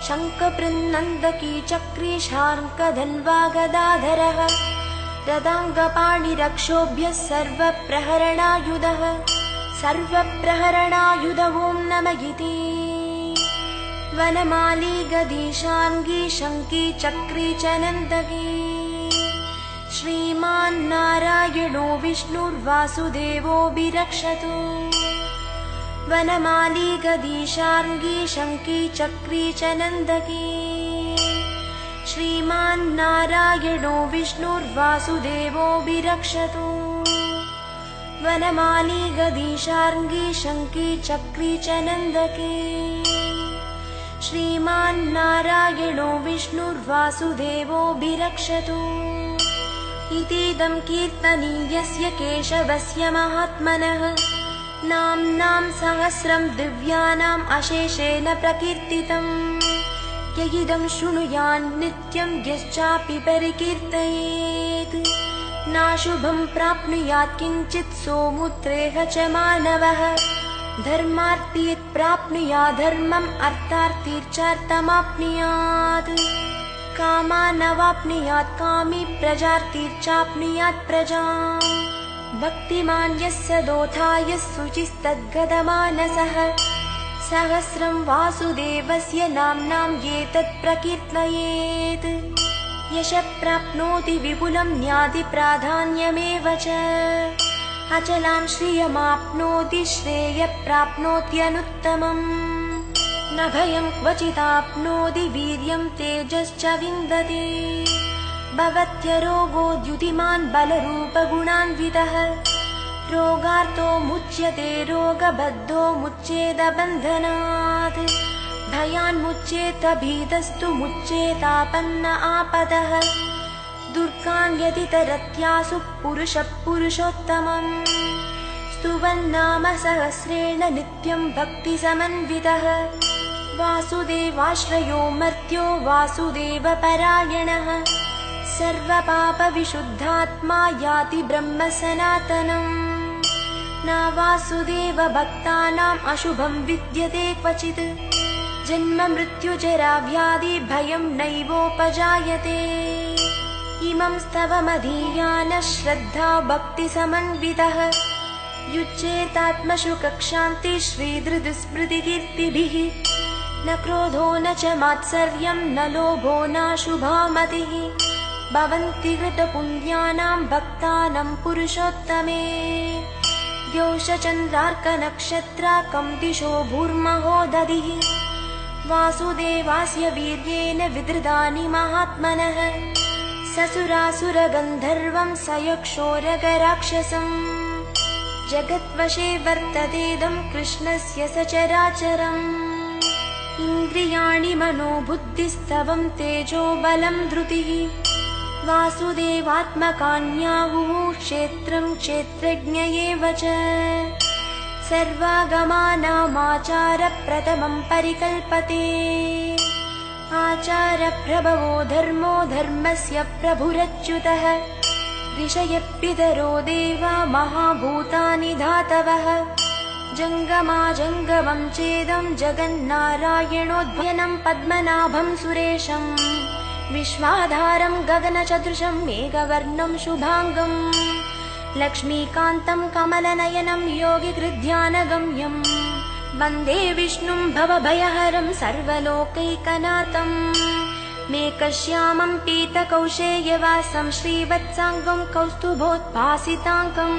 शङ्खपृन्नन्दकी चक्री शार्ङ्गधन्वागदाधरः रदाङ्गपाणिरक्षोभ्यः सर्वप्रहरणायुधः सर्वप्रहरणायुध ॐ नमः इति वनमाली गदी शार्ङ्गी शङ्की चक्री च नन्दकी श्रीमान्नारायणो विष्णुर्वासुदेवोऽभिरक्षतु वनमाली गदी शार्ङ्गी शङ्की चक्री च नन्दकी श्रीमान्नारायणो विष्णुर्वासुदेवोऽभिरक्षतु वनमाली गदी शार्ङ्गी शङ्की चक्री च नन्दकी श्रीमान्नारायणो विष्णुर्वासुदेवोऽभिरक्षतु इतीदं कीर्तनीयस्य केशवस्य महात्मनः नाम्नां सहस्रं दिव्यानाम् अशेषेण प्रकीर्तितम् ययिदं शृणुयान् नित्यं यश्चापि परिकीर्तयेत् नाशुभं प्राप्नुयात् किञ्चित् सोमुत्रेह च मानवः धर्मार्थीत् प्राप्नुयात् धर्मम् अर्थार्थीर्चार्थमाप्नुयात् कामानवाप्नुयात् कामी प्रजार्थिर्चाप्नुयात् प्रजाम् भक्तिमान् यः सदोथाय शुचिस्तद्गतमानसः सहस्रं वासुदेवस्य नाम्नां एतत् प्रकीर्तयेत् यशः प्राप्नोति विपुलं न्यादिप्राधान्यमेव च अचलां श्रियमाप्नोति श्रेयः प्राप्नोत्यनुत्तमम् न भयं क्वचिदाप्नोति वीर्यं तेजश्च विन्दति भवत्यरोगो द्युतिमान् बलरूपगुणान्वितः रोगार्तो मुच्यते रोगबद्धो मुच्येत बन्धनात् भयान्मुच्येत भीतस्तु मुच्येतापन्न आपदः दुर्गान् यतितरत्यासु पुरुषः पुरुषोत्तमम् स्तुवन्नाम सहस्रेण नित्यं भक्तिसमन्वितः वासुदेवाश्रयो मर्त्यो वासुदेवपरायणः सर्वपापविशुद्धात्मा याति ब्रह्म सनातनम् न वासुदेव भक्तानाम् अशुभं विद्यते क्वचित् जन्म मृत्युजरा व्याधि भयं नैवोपजायते इमं स्तवमधीयानः श्रद्धा भक्तिसमन्वितः युज्येतात्मशु कक्षान्ति श्रीधृतिस्मृतिकीर्तिभिः न क्रोधो न च मात्सर्यं न लोभो नाशुभा मतिः भवन्ति कृतपुण्यानां भक्तानां पुरुषोत्तमे द्यौषचन्द्रार्कनक्षत्राकं दिशो भूर्महो दधिः वासुदेवास्य वीर्येण विदृतानि महात्मनः ससुरासुरगन्धर्वं स यक्षोरगराक्षसम् जगद्वशे वर्ततेदं कृष्णस्य सचराचरम् इन्द्रियाणि मनोबुद्धिस्तवं तेजो बलं धृतिः वासुदेवात्मकान्याहुः क्षेत्रं क्षेत्रज्ञ एव च सर्वागमानामाचारप्रथमं परिकल्पते आचारप्रभवो धर्मो धर्मस्य प्रभुरच्युतः ऋषयः देवा महाभूतानि धातवः जङ्गमाजङ्गमं चेदं जगन्नारायणोद्भयनं पद्मनाभं सुरेशं विश्वाधारं गगनसदृशं मेघवर्णं शुभाङ्गं लक्ष्मीकान्तं कमलनयनं योगिकृध्यानगम्यं वन्दे विष्णुं भवभयहरं सर्वलोकैकनाथं मेघश्यामं पीतकौशेयवासं श्रीवत्साङ्गं कौस्तुभोत्भासिताङ्गं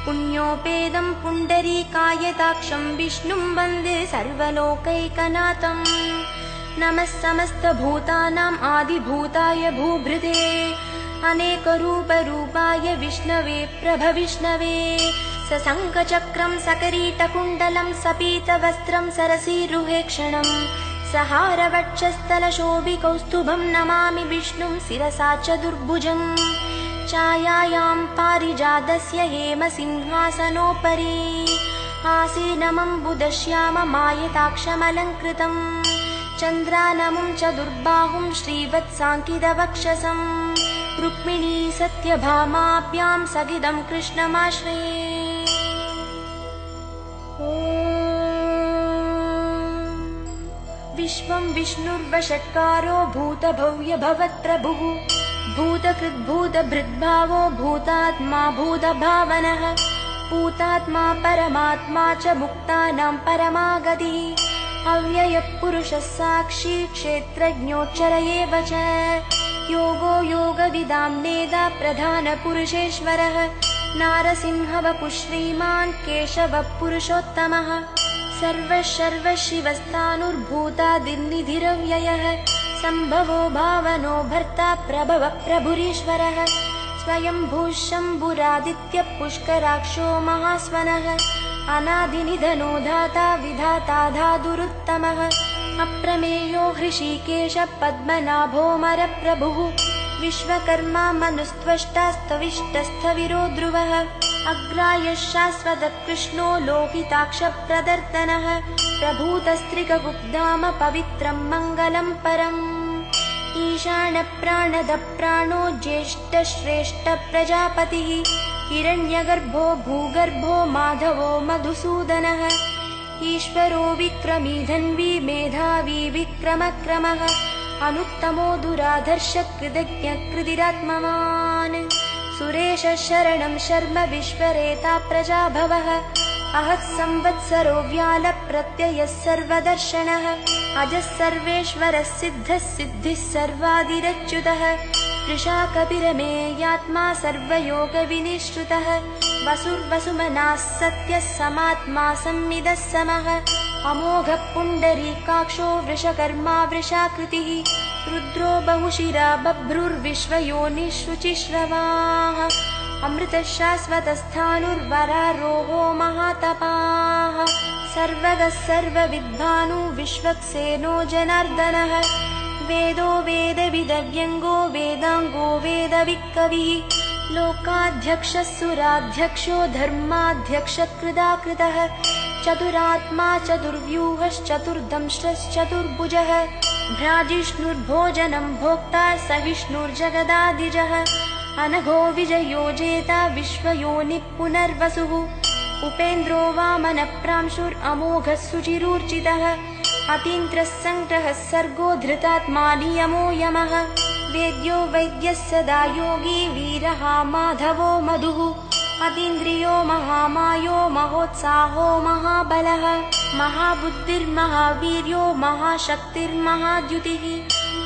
पुण्योपेदं पुण्डरीकायताक्षं विष्णुं वन्दे सर्वलोकैकनाथं नमः समस्तभूतानाम् आदिभूताय भूभृते अनेकरूपरूपाय विष्णवे प्रभविष्णवे सशङ्खचक्रं सकरीटकुण्डलं सपीतवस्त्रं सरसीरुहेक्षणं सहारवक्षस्थलशोभिकौस्तुभं नमामि विष्णुं शिरसा चतुर्भुजम् छायायां पारिजातस्य हेमसिंहासनोपरि आसीनमम्बुदश्याममायताक्षमलङ्कृतं चन्द्रानमुं चतुर्बाहुं श्रीवत्साङ्कितवक्षसं रुक्मिणी सत्यभामाभ्यां सगिदं कृष्णमाश्रये विश्वं विष्णुर्वषट्कारो भूतभव्यभवत्प्रभुः भूतकृद्भूतभृद्भावो भूतात्मा भूतभावनः भूतात्मा परमात्मा च मुक्तानां परमागतिः अव्ययः पुरुषः साक्षी क्षेत्रज्ञोच्चर एव च योगो योगविदां नेता प्रधानपुरुषेश्वरः नारसिंहवपुः श्रीमान् केशवः पुरुषोत्तमः सर्वशिवस्तानुर्भूतादिर्निधिरव्ययः सम्भवो भावनो भर्ता प्रभवः प्रभुरीश्वरः स्वयंभूः शम्भुरादित्यः पुष्कराक्षो महास्वनः अनादिनिधनो धाता विधाता धातुरुत्तमः अप्रमेयो हृषीकेशः पद्मनाभोऽमरप्रभुः विश्वकर्मा मनुस्त्वष्टास्तविष्टस्थविरो ध्रुवः अग्रायः शाश्वतः कृष्णो लोहिताक्षप्रदर्तनः प्रभूतस्त्रिकगुप्धाम पवित्रं मङ्गलं परम् ईशानप्राणदप्राणो ज्येष्ठश्रेष्ठप्रजापतिः हिरण्यगर्भो भूगर्भो माधवो मधुसूदनः ईश्वरो विक्रमी धन्वी मेधावी विक्रमक्रमः अनुत्तमो दुराधर्षः कृतज्ञः कृतिरात्मवान् सुरेशः शरणं शर्म विश्वरेता प्रजाभवः अहः संवत्सरो व्यालप्रत्ययः सर्वदर्शनः अजः सर्वेश्वरः सिद्धः सिद्धिः सर्वादिरच्युतः वृषाकपिरमेयात्मा सर्वयोगविनिश्रुतः वसुर्वसुमनाः सत्यः समात्मा संविदः समः अमोघः पुण्डरीकाक्षो वृषकर्मा वृषाकृतिः रुद्रो बहुशिरा बभ्रुर्विश्वयोनिःशुचिश्रवाः अमृतः शाश्वतस्थाणुर्वरारोहो महातपाः सर्वगः सर्वविद्भानु विश्वक्सेनो जनार्दनः वेदो वेदविदव्यङ्गो वेदाङ्गो वेदविक्कविः लोकाध्यक्षः सुराध्यक्षो धर्माध्यक्षः कृताकृतः चतुरात्मा चतुर्व्यूहश्चतुर्दंष्ट्रश्चतुर्भुजः भ्राजिष्णुर्भोजनं भोक्ता स विष्णुर्जगदादिजः अनघो विजयो जेता विश्वयोनिः पुनर्वसुः उपेन्द्रो वामनप्रांशुरमोघः सुचिरूर्जितः अतीन्द्रः सङ्ग्रहः सर्गो धृतात्मा नियमो यमः वेद्यो वैद्यः सदा योगी वीरः माधवो मधुः अतीन्द्रियो महामायो महोत्साहो महाबलः महाबुद्धिर्महावीर्यो महाशक्तिर्महाद्युतिः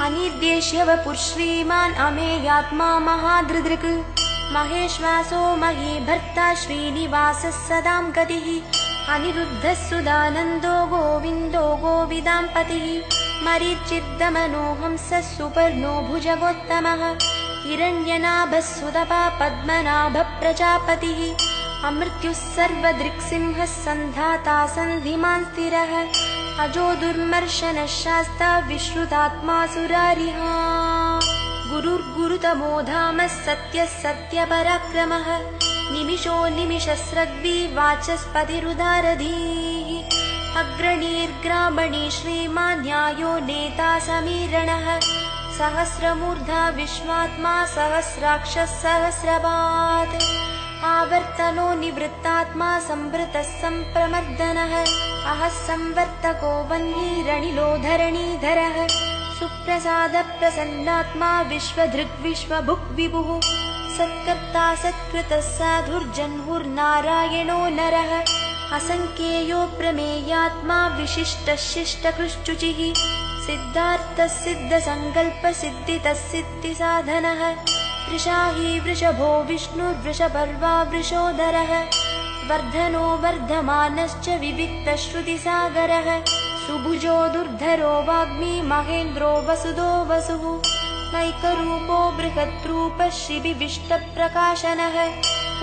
अनिर्देश्य वपुर्श्रीमान् अमेयात्मा महादृदृक् महेश्वासो महीभर्ता श्रीनिवासः सदां गतिः अनिरुद्धः सुदानन्दो गोविन्दो गोविदां पतिः मरीचिर्दमनोहंसः सुपर्णो भुजगोत्तमः हिरण्यनाभः सुतपा पद्मनाभः प्रजापतिः अमृत्युः सर्वदृक्सिंहः सन्धाता सन्धिमान् स्थिरः अजो दुर्मर्शनः शास्ता विश्रुतात्मा सुरारिः गुरुर्गुरुतमो धामः सत्यः सत्यपराक्रमः निमिषो निमिषस्रग्वी वाचस्पतिरुदारधीः अग्रणीर्ग्रामणी श्रीमान् न्यायो नेता समीरणः सहस्रमूर्धा विश्वात्मा सहस्राक्षः सहस्रपात् आवर्तनो निवृत्तात्मा संवृतः सम्प्रमर्दनः अहः संवर्तको वह्निरनिलो धरणीधरः सुप्रसादप्रसन्नात्मा विश्वधृग् विश्वभुक् विभुः सत्कर्ता सत्कृतः साधुर्जह्नुर्नारायणो नरः असङ्ख्येयो प्रमेयात्मा विशिष्टः शिष्टकृष्टुचिः सिद्धार्थः सिद्धसङ्कल्पः सिद्धितः सिद्धिसाधनः वृषाही वृषभो विष्णुर्वृषपर्वा वृषोदरः वर्धनो वर्धमानश्च विविक्तश्रुतिसागरः सुभुजो दुर्धरो वाग्मी महेन्द्रो वसुदो वसुः नैकरूपो बृहद्रूपः शिबिविष्टप्रकाशनः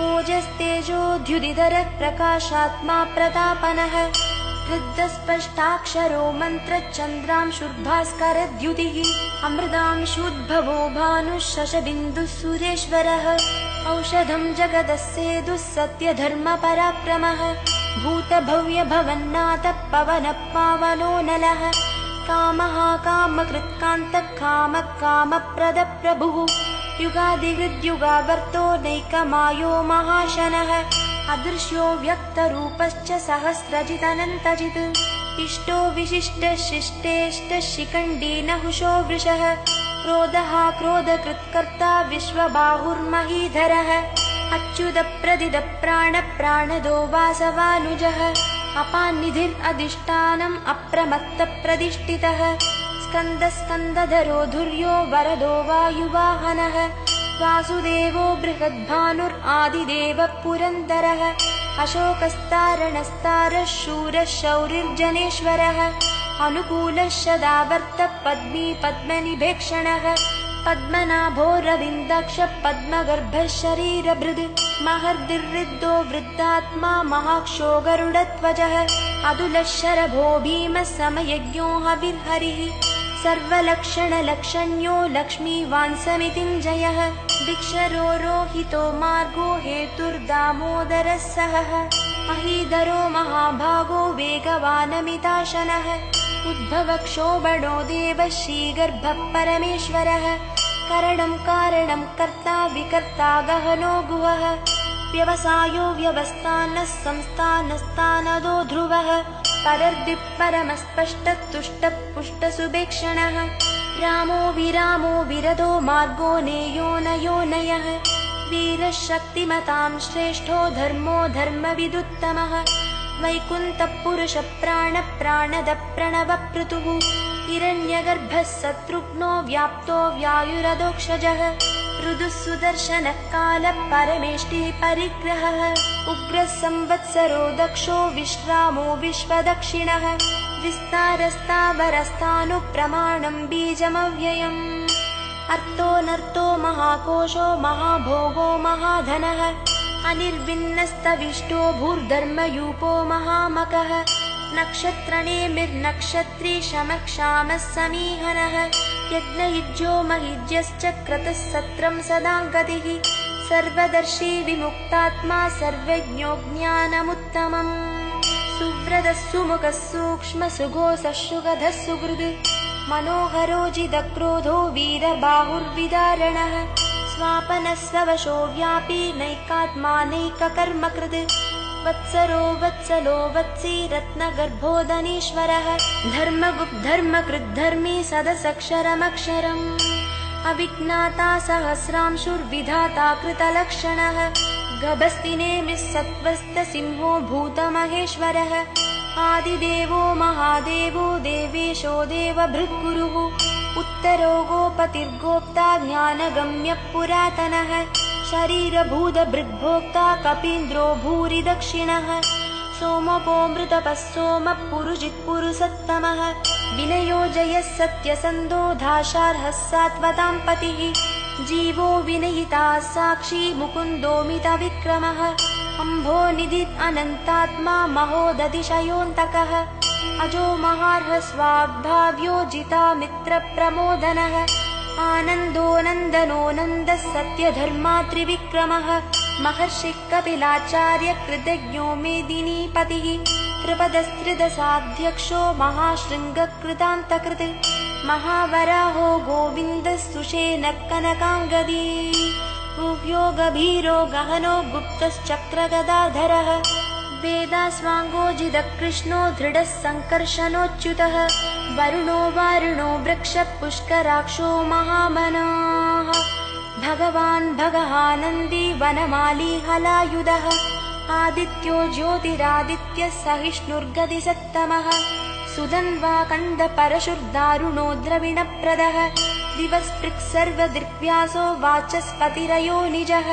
ओजस्तेजोद्युदिधरः प्रकाशात्मा प्रतापनः वृद्धस्पष्टाक्षरो मन्त्रश्चन्द्रांशुर्भास्करद्युतिः अमृतांशुद्भवो भानुः शशबिन्दुः सुरेश्वरः औषधं जगदस्येदुः सत्यधर्मपराक्रमः भूतभव्यभवन्नाथः पवनः पावनो नलः कामः कामकृत्कान्तः कामः कामप्रदः प्रभुः युगादिहृद्युगावर्तो नैकमायो महाशनः अदृश्यो व्यक्तरूपश्च सहस्रजिदनन्तजित् इष्टो विशिष्टः शिष्टेष्टः शिखण्डी नहुषो वृषः क्रोधः क्रोधकृत्कर्ता विश्वबाहुर्महीधरः अच्युतप्रदिदः प्राणदो वासवानुजः अपान्निधिरधिष्ठानम् अप्रमत्तप्रतिष्ठितः स्कन्दस्कन्दधरो धुर्यो वरदो वायुवाहनः वासुदेवो बृहद्भानुरादिदेवः पुरन्दरः अशोकस्तारणस्तारः शूरः शौरिर्जनेश्वरः अनुकूलः सदावर्तः पद्मी पद्मनिभेक्षणः पद्मनाभो रविन्दाक्षः पद्मगर्भः शरीरभृद् महर्दिर्वृद्धो वृद्धात्मा महाक्षो गरुडध्वजः अतुलः शरभो भीमः समयज्ञो हविर्हरिः सर्वलक्षणलक्षण्यो लक्ष्मीवान् समितिञ्जयः दिक्षरो रोहितो मार्गो हेतुर्दामोदरः सहः महीधरो महाभागो वेगवानमिताशनः उद्भवक्षोभणो देवः श्रीगर्भः परमेश्वरः करणं कारणं कर्ता विकर्ता गहनो गुहः व्यवसायो व्यवस्थानः संस्थानस्तानदो ध्रुवः परर्दिः परमस्पष्टः तुष्टः पुष्टसुभेक्षणः रामो विरामो विरदो मार्गो नेयो नयो नयः वीरः शक्तिमतां श्रेष्ठो धर्मो धर्मविदुत्तमः वैकुण्ठः पुरुषः प्राणः प्राणदः प्रणवपृतुः हिरण्यगर्भः शत्रुघ्नो व्याप्तो व्यायुरधोक्षजः मृदुः सुदर्शनः कालः परमेष्टिः परिग्रहः उग्रः संवत्सरो दक्षो विश्रामो विश्वदक्षिणः विस्तारस्तावरस्थानुप्रमाणं बीजमव्ययम् अर्थोऽनर्थो महाकोशो महाभोगो महाधनः अनिर्विन्नस्तविष्टो भूर्धर्मयूपो महामकः नक्षत्रनेमिर्नक्षत्री शमक्षामः समीहनः यज्ञयुज्यो महिज्यश्च क्रतः सत्रं सदा गतिः सर्वदर्शी विमुक्तात्मा सर्वज्ञो ज्ञानमुत्तमम् सुव्रतः सुमुखः सूक्ष्मः सुघोषः सुगधः सुहृद् मनोहरो जिदक्रोधो वीरबाहुर्विदारणः स्वापनः स्ववशो व्यापी नैकात्मानैककर्मकृत् वत्सरो वत्सलो वत्सी रत्नगर्भोदनीश्वरः धर्मगुप्धर्मकृद्धर्मी सदसक्षरमक्षरम् अविज्ञाता सहस्रांशुर्विधाता कृतलक्षणः गभस्तिनेमिः सत्त्वस्तसिंहो भूतमहेश्वरः आदिदेवो महादेवो देवेशो देवभृद्गुरुः उत्तरो गोपतिर्गोप्ता ज्ञानगम्यः पुरातनः शरीरभूतभृद्भोक्ता कपीन्द्रो भूरि दक्षिणः सोमपोऽमृतपः सोमः पुरुजित्पुरुषोत्तमः विनयो जयः सत्यसन्धो दाशार्हः सात्वतां पतिः जीवो विनयिता साक्षी मुकुन्दोमितविक्रमः अम्भोनिधिः अनन्तात्मा महोदतिशयोऽन्तकः अजो महार्हः स्वाभाव्यो जितामित्रप्रमोदनः आनन्दो नन्दनो नन्दः सत्यधर्मात्रिविक्रमः महर्षिः कपिलाचार्य कृतज्ञो मेदिनीपतिः त्रिपदस्त्रिदशाध्यक्षो महाशृङ्गकृतान्तकृत् महावराहो गोविन्दः सुषेणः कनकाङ्गदी गुह्यो गभीरो गहनो गुप्तश्चक्रगदाधरः वेदास्वाङ्गोजितः कृष्णो दृढः सङ्कर्षणोच्युतः वरुणो वारुणो वृक्षः पुष्कराक्षो महामनाः भगवान् भगहानन्दी वनमाली हलायुधः आदित्यो ज्योतिरादित्यः सहिष्णुर्गतिसत्तमः सुधन्वाकण्डपरशुर्दारुणो द्रविणप्रदः दिवस्पृक् सर्वदृग्व्यासो वाचस्पतिरयो निजः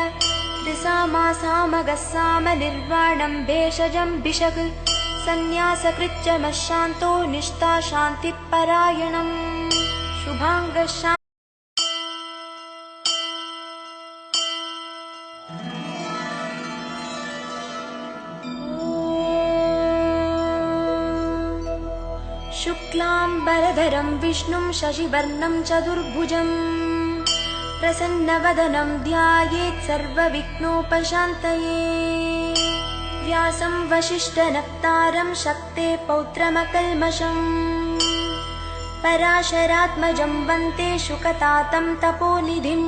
त्रिसामासामगः सामनिर्वाणं भेषजं भिषक् सन्न्यासकृच्चमः शान्तो निष्ठा शान्तिपरायणम् शुभाङ्गः शुक्लाम्बरधरं विष्णुं शशिवर्णं चतुर्भुजम् प्रसन्नवदनं ध्यायेत् सर्वविघ्नोपशान्तये व्यासं वसिष्ठनप्तारं शक्ते पौत्रमकल्मषम् पराशरात्मजं वन्दे शुकतातं तपोनिधिम्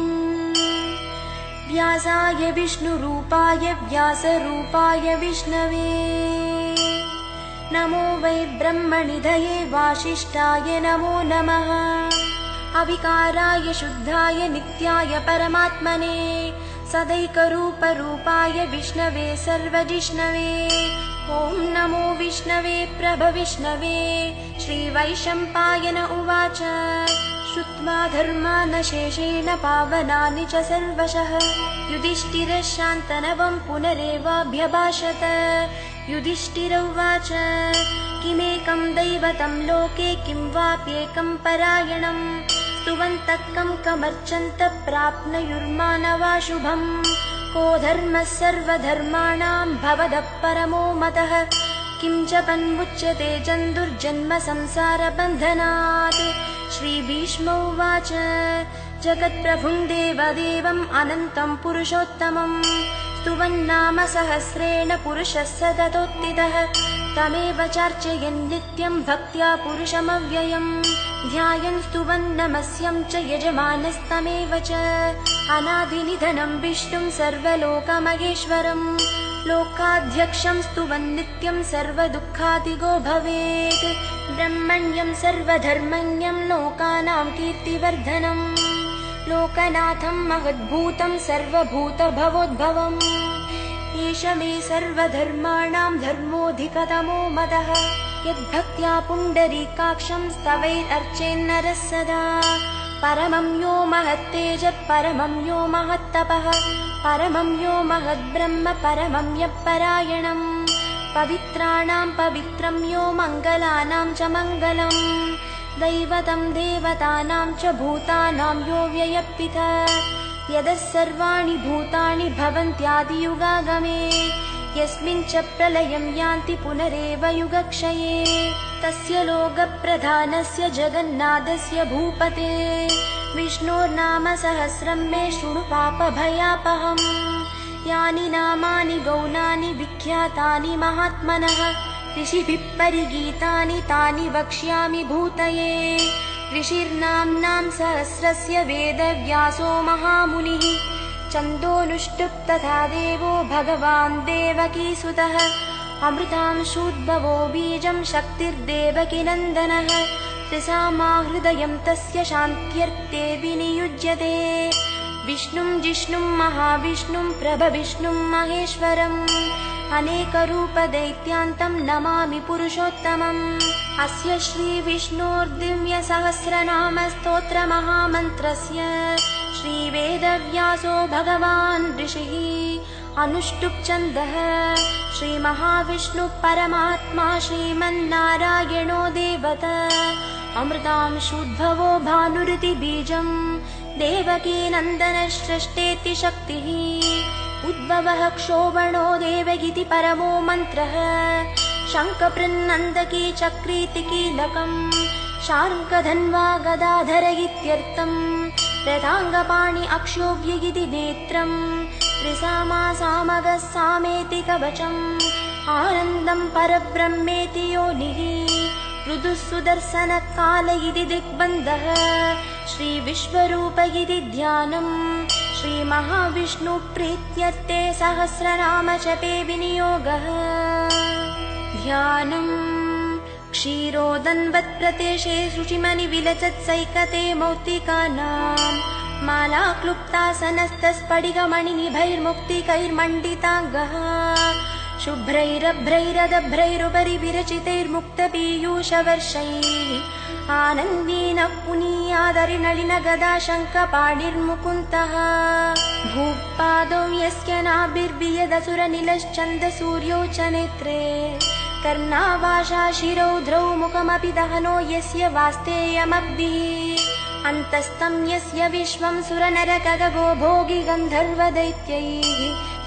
व्यासाय विष्णुरूपाय व्यासरूपाय विष्णवे नमो वै ब्रह्मनिधये वासिष्ठाय नमो नमः अविकाराय शुद्धाय नित्याय परमात्मने सदैकरूपरूपाय विष्णवे सर्वजिष्णवे ॐ नमो विष्णवे प्रभविष्णवे श्रीवैशम्पायन उवाच श्रुत्वा धर्मानशेषेण पावनानि च सर्वशः युधिष्ठिरः शान्तनवं पुनरेवाभ्यभाषत युधिष्ठिर उवाच किमेकं दैवतं लोके किं वाप्येकं परायणम् स्तुवन्तः कं कमर्चन्तः प्राप्नुयुर्मानवा शुभम् को धर्मः सर्वधर्माणां भवदः परमो मतः किं जपन्मुच्यते जन्तुर्जन्म संसारबन्धनात् श्रीभीष्म उवाच जगत्प्रभुं देवदेवम् अनन्तं पुरुषोत्तमम् स्तुवन्नाम सहस्रेण पुरुषः सततोत्थितः तमेव चार्चयन् नित्यं भक्त्या पुरुषमव्ययम् ध्यायन् स्तुवन् नमस्यं च यजमानस्तमेव च अनादिनिधनं विष्णुं सर्वलोकमहेश्वरम् लोकाध्यक्षं स्तुवन् नित्यं सर्वदुःखादिगो भवेत् ब्रह्मण्यं सर्वधर्मण्यं लोकानां कीर्तिवर्धनम् लोकनाथं महद्भूतं सर्वभूतभवोद्भवम् एष मे सर्वधर्माणां धर्मोऽधिकतमो मतः यद्भक्त्या पुण्डरीकाक्षं स्तवैरर्चेन्नरः सदा परमं यो महत्तेजः परमं यो महत्तपः परमं यो महद्ब्रह्म परमं यः परायणम् पवित्राणां पवित्रं यो मङ्गलानां च मङ्गलम् दैवतं देवतानां च भूतानां यो व्ययपितः यदः सर्वाणि भूतानि भवन्त्यादियुगागमे यस्मिन् च प्रलयं यान्ति पुनरेव युगक्षये तस्य लोकप्रधानस्य जगन्नाथस्य भूपते विष्णोर्नाम सहस्रं मे शृणु पापभयापहम् यानि नामानि गौणानि विख्यातानि महात्मनः ऋषिभिः परिगीतानि तानि वक्ष्यामि भूतये ऋषिर्नाम्नां सहस्रस्य वेदव्यासो महामुनिः छन्दोनुष्टुप् तथा देवो भगवान् देवकीसुतः अमृतांशूद्भवो बीजं शक्तिर्देवकीनन्दनः त्रिसामा हृदयं तस्य शान्त्यर्थे विनियुज्यते विष्णुं जिष्णुं महाविष्णुं प्रभविष्णुं महेश्वरम् अनेकरूपदैत्यान्तं नमामि पुरुषोत्तमम् अस्य श्रीविष्णोर्दिव्यसहस्रनामस्तोत्रमहामन्त्रस्य श्रीवेदव्यासो भगवान् ऋषिः अनुष्टुप्छन्दः श्रीमहाविष्णुः परमात्मा श्रीमन्नारायणो देवता अमृतांशुद्भवो भानुरिति बीजम् देवकी नन्दनसृष्टेति शक्तिः उद्भवः क्षोभणो देवगिति परमो मन्त्रः शङ्खपृन्नन्दकी चक्रीति कीलकम् शार्ङ्गधन्वा गदाधर इत्यर्थम् रथाङ्गपाणि अक्षोभ्यगिति नेत्रम् त्रिसामासामगः सामेति कवचम् आनन्दम् परब्रह्मेति योनिः मृदुः सुदर्शनकाल इति दिग्बन्धः श्रीविश्वरूप इति ध्यानम् श्रीमहाविष्णुप्रीत्यर्थे सहस्रनामजपे विनियोगः ध्यानम् क्षीरोदन्वत्प्रदेशे शुचिमणिविलसत्सैकते मौक्तिकानाम् माला क्लुप्तासनस्तस्फटिकमणिनिभैर्मुक्तिकैर्मण्डिताङ्गः शुभ्रैरभ्रैरदभ्रैरुपरि विरचितैर्मुक्तपीयूषवर्षैः आनन्दीनः पुनीयादरिनलिनगदा शङ्खपाणिर्मुकुन्दः भूपादौ यस्य नाभिर्वियदसुरनिलश्चन्द्रसूर्यौ च नेत्रे कर्णावाशा शिरौद्रौ मुखमपि दहनो यस्य वास्तेयमब्धिः अन्तस्तं यस्य विश्वं सुरनरकगगो भोगि गन्धर्वदैत्यैः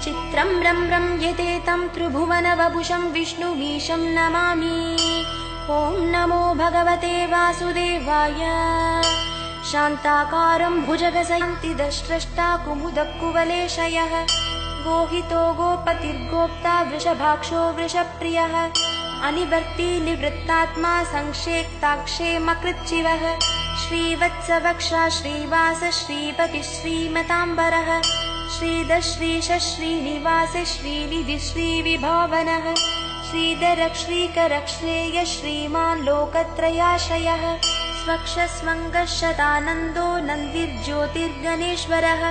चित्रं रम्रं यतेतं त्रिभुवनवपुषं विष्णुमीशं नमामि ॐ नमो भगवते वासुदेवाय शान्ताकारं भुजगशयन्ति दष्ट्रष्टा कुमुदकुवलेशयः गोहितो गोपतिर्गोप्ता वृषभाक्षो वृषप्रियः अनिवर्ति निवृत्तात्मा संक्षेप्ताक्षेमकृच्छिवः श्रीवत्सवक्षा श्रीवास श्रीपति श्रीमताम्बरः श्रीदश्रीश श्रीनिवास श्रीनिधि श्रीविभावनः श्रीधरः श्रीकरः श्रेयः श्रीमान् लोकत्रयाश्रयः स्वक्षस्वङ्गः शतानन्दो नन्दिर्ज्योतिर्गणेश्वरः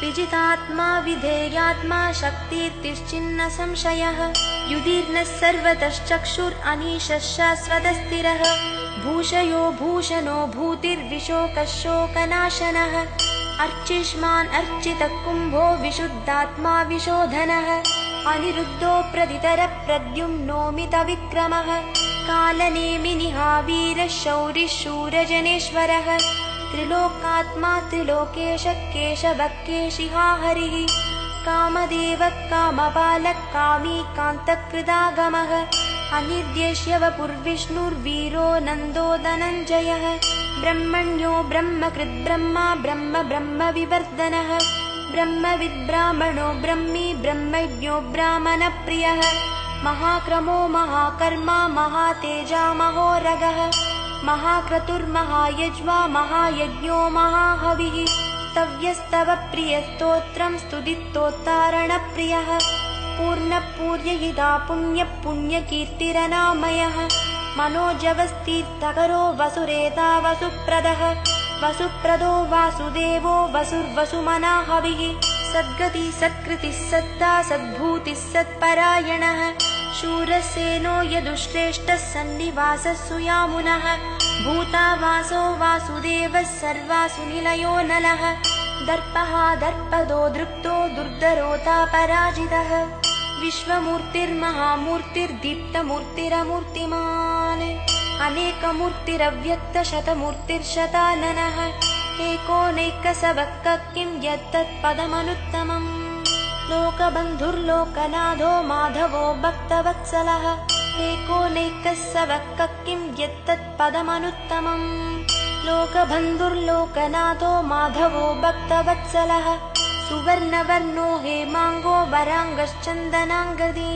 विजितात्मा विधेयात्मा शक्तिर्तिश्चिन्न संशयः युधिर्नः सर्वतश्चक्षुरनीशः शाश्वतस्थिरः भूषयो भूषणो भूतिर्विशोकः शोकनाशनः अर्चिष्मान् अर्चितः कुम्भो विशुद्धात्मा विशोधनः अनिरुद्धो प्रदितरः प्रद्युम्नोमितविक्रमः कालनेमिनिहावीरः शौरिः शूरजनेश्वरः त्रिलोकात्मा त्रिलोकेशः केशवः केशिहा हरिः कामदेवः कामपालः कामी कान्तकृतागमः अनिर्देश्य वपुर्विष्णुर्वीरो नन्दो धनञ्जयः ब्रह्मण्यो ब्रह्मकृद्ब्रह्मा ब्रह्म ब्रह्मविवर्धनः ब्रह्मविद्ब्राह्मणो ब्रह्मी ब्रह्मज्ञो ब्राह्मणप्रियः महाक्रमो महाकर्मा महातेजा महोरगः महाक्रतुर्महायज्वा महायज्ञो महाहविः स्तव्यस्तव प्रियस्तोत्रं स्तुतिस्तोत्तारणप्रियः पूर्णपूर्यहिता पुण्यपुण्यकीर्तिरनामयः मनोजवस्तीर्थकरो वसुरेता वसुप्रदः वसुप्रदो वासुदेवो वसुर्वसुमनाहविः सद्गति सत्कृतिः सत्ता सद्भूतिः सत्परायणः शूरसेनो यदुश्रेष्ठः सन्निवासः सुयामुनः भूतावासो वासुदेवः सर्वासु निलयो नलः दर्पः दर्पदो दृप्तो दुर्धरोता पराजितः विश्वमूर्तिर्महामूर्तिर्दीप्तमूर्तिरमूर्तिमान् अनेकमूर्तिरव्यक्तशतमूर्तिर्शताननः एकोनैकसवक्क किं यत्तत्पदमनुत्तमम् लोकबन्धुर्लोकनाथो माधवो भक्तवत्सलः एकोनैकसवक्क किं यत्तत्पदमनुत्तमम् लोकबन्धुर्लोकनाथो माधवो भक्तवत्सलः सुवर्णवर्णो हेमाङ्गो वराङ्गश्चन्दनाङ्गदी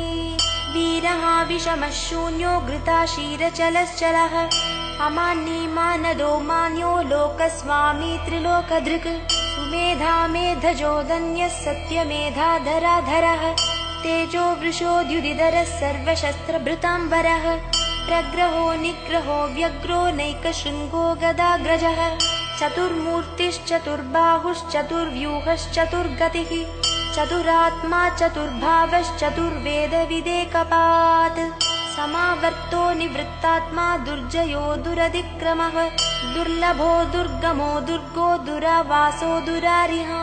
वीरः विषमः शून्यो घृताशीरचलश्चलः अमान्यी मानदो मान्यो लोकस्वामी त्रिलोकधृक् सुमेधा मेधजोदन्यः सत्यमेधाधराधरः तेजो वृषोद्युदिधरः सर्वशस्त्रभृताम्बरः प्रग्रहो निग्रहो व्यग्रो नैकशृङ्गो गदाग्रजः चतुर्मूर्तिश्चतुर्बाहुश्चतुर्व्यूहश्चतुर्गतिः चतुरात्मा चतुर्भावश्चतुर्वेदविदेकपात् समावर्तो निवृत्तात्मा दुर्जयो दुरतिक्रमः दुर्लभो दुर्गमो दुर्गो दुरावासो दुरारिहा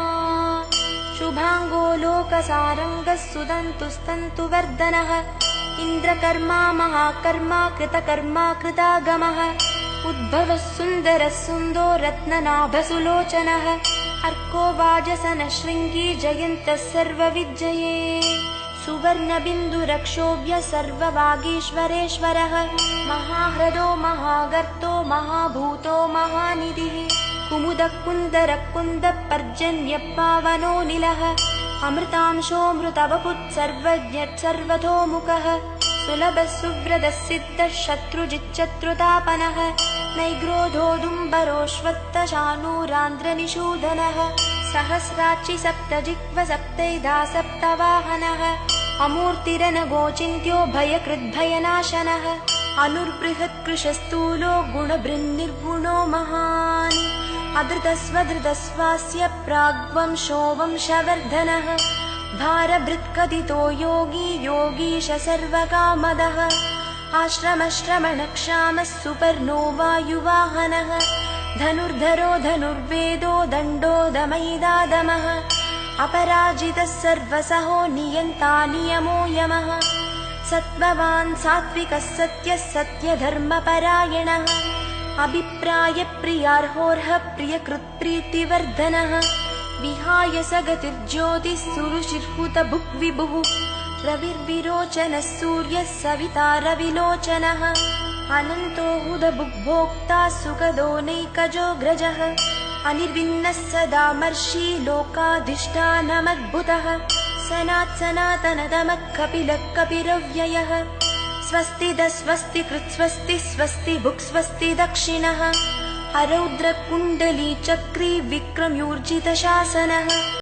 शुभांगो लोकसारंगः सुदन्तुस्तन्तुवर्धनः इन्द्रकर्मा महाकर्मा कृतकर्मा कृतागमः उद्भवः सुन्दरः सुन्दो रत्ननाभसुलोचनः अर्को वाजसनः शृङ्गी जयन्तः सर्वविजये सुवर्णबिन्दुरक्षोभ्य सर्ववागीश्वरेश्वरः महाह्रदो महागर्तो महाभूतो महानिधिः कुमुदः कुन्दरः कुन्दः पर्जन्यः पावनो निलः अमृतांशोऽमृतवपुः सर्वज्ञः सर्वतोमुखः सुलभः सुव्रतः सिद्धः शत्रुजिच्चत्रुतापनः नैग्रोधोदुम्बरोऽश्वत्थशानूरान्ध्रनिषूदनः सहस्राक्षि सप्तजिह्व सप्तैधा सप्तवाहनः अमूर्तिरनगोचिन्त्यो भयकृद्भयनाशनः अनुर्बृहत्कृशस्थूलो गुणभृन्निर्गुणो महान् अधृतस्वधृतस्वास्य प्राग्वंशो वंशवर्धनः भारभृत्कथितो योगी योगीश सर्वकामदः आश्रमश्रमणक्षामः सुपर्णो वायुवाहनः धनुर्धरो धनुर्वेदो दण्डो दमैदादमः अपराजितः सर्वसहो नियन्ता नियमो यमः सत्त्ववान् सात्विकः सत्यः सत्यधर्मपरायणः अभिप्रायप्रियार्होर्हः प्रियकृत्प्रीतिवर्धनः विहाय सगतिर्ज्योतिः सुरुचिर्हुतभुग्विभुः रविर्विरोचनः सूर्यः सविता रविलोचनः अनन्तो हुतभुग्भोक्ता सुखदो नैकजोऽग्रजः अनिर्विन्नः सदामर्षि लोकाधिष्ठानमद्भुतः सनातनतमः कपिलः कपिरव्ययः स्वस्तिदः स्वस्ति कृत्स्वस्ति स्वस्ति भुक् स्वस्ति दक्षिणः अरौद्रकुण्डली चक्री विक्रम्यूर्जितशासनः।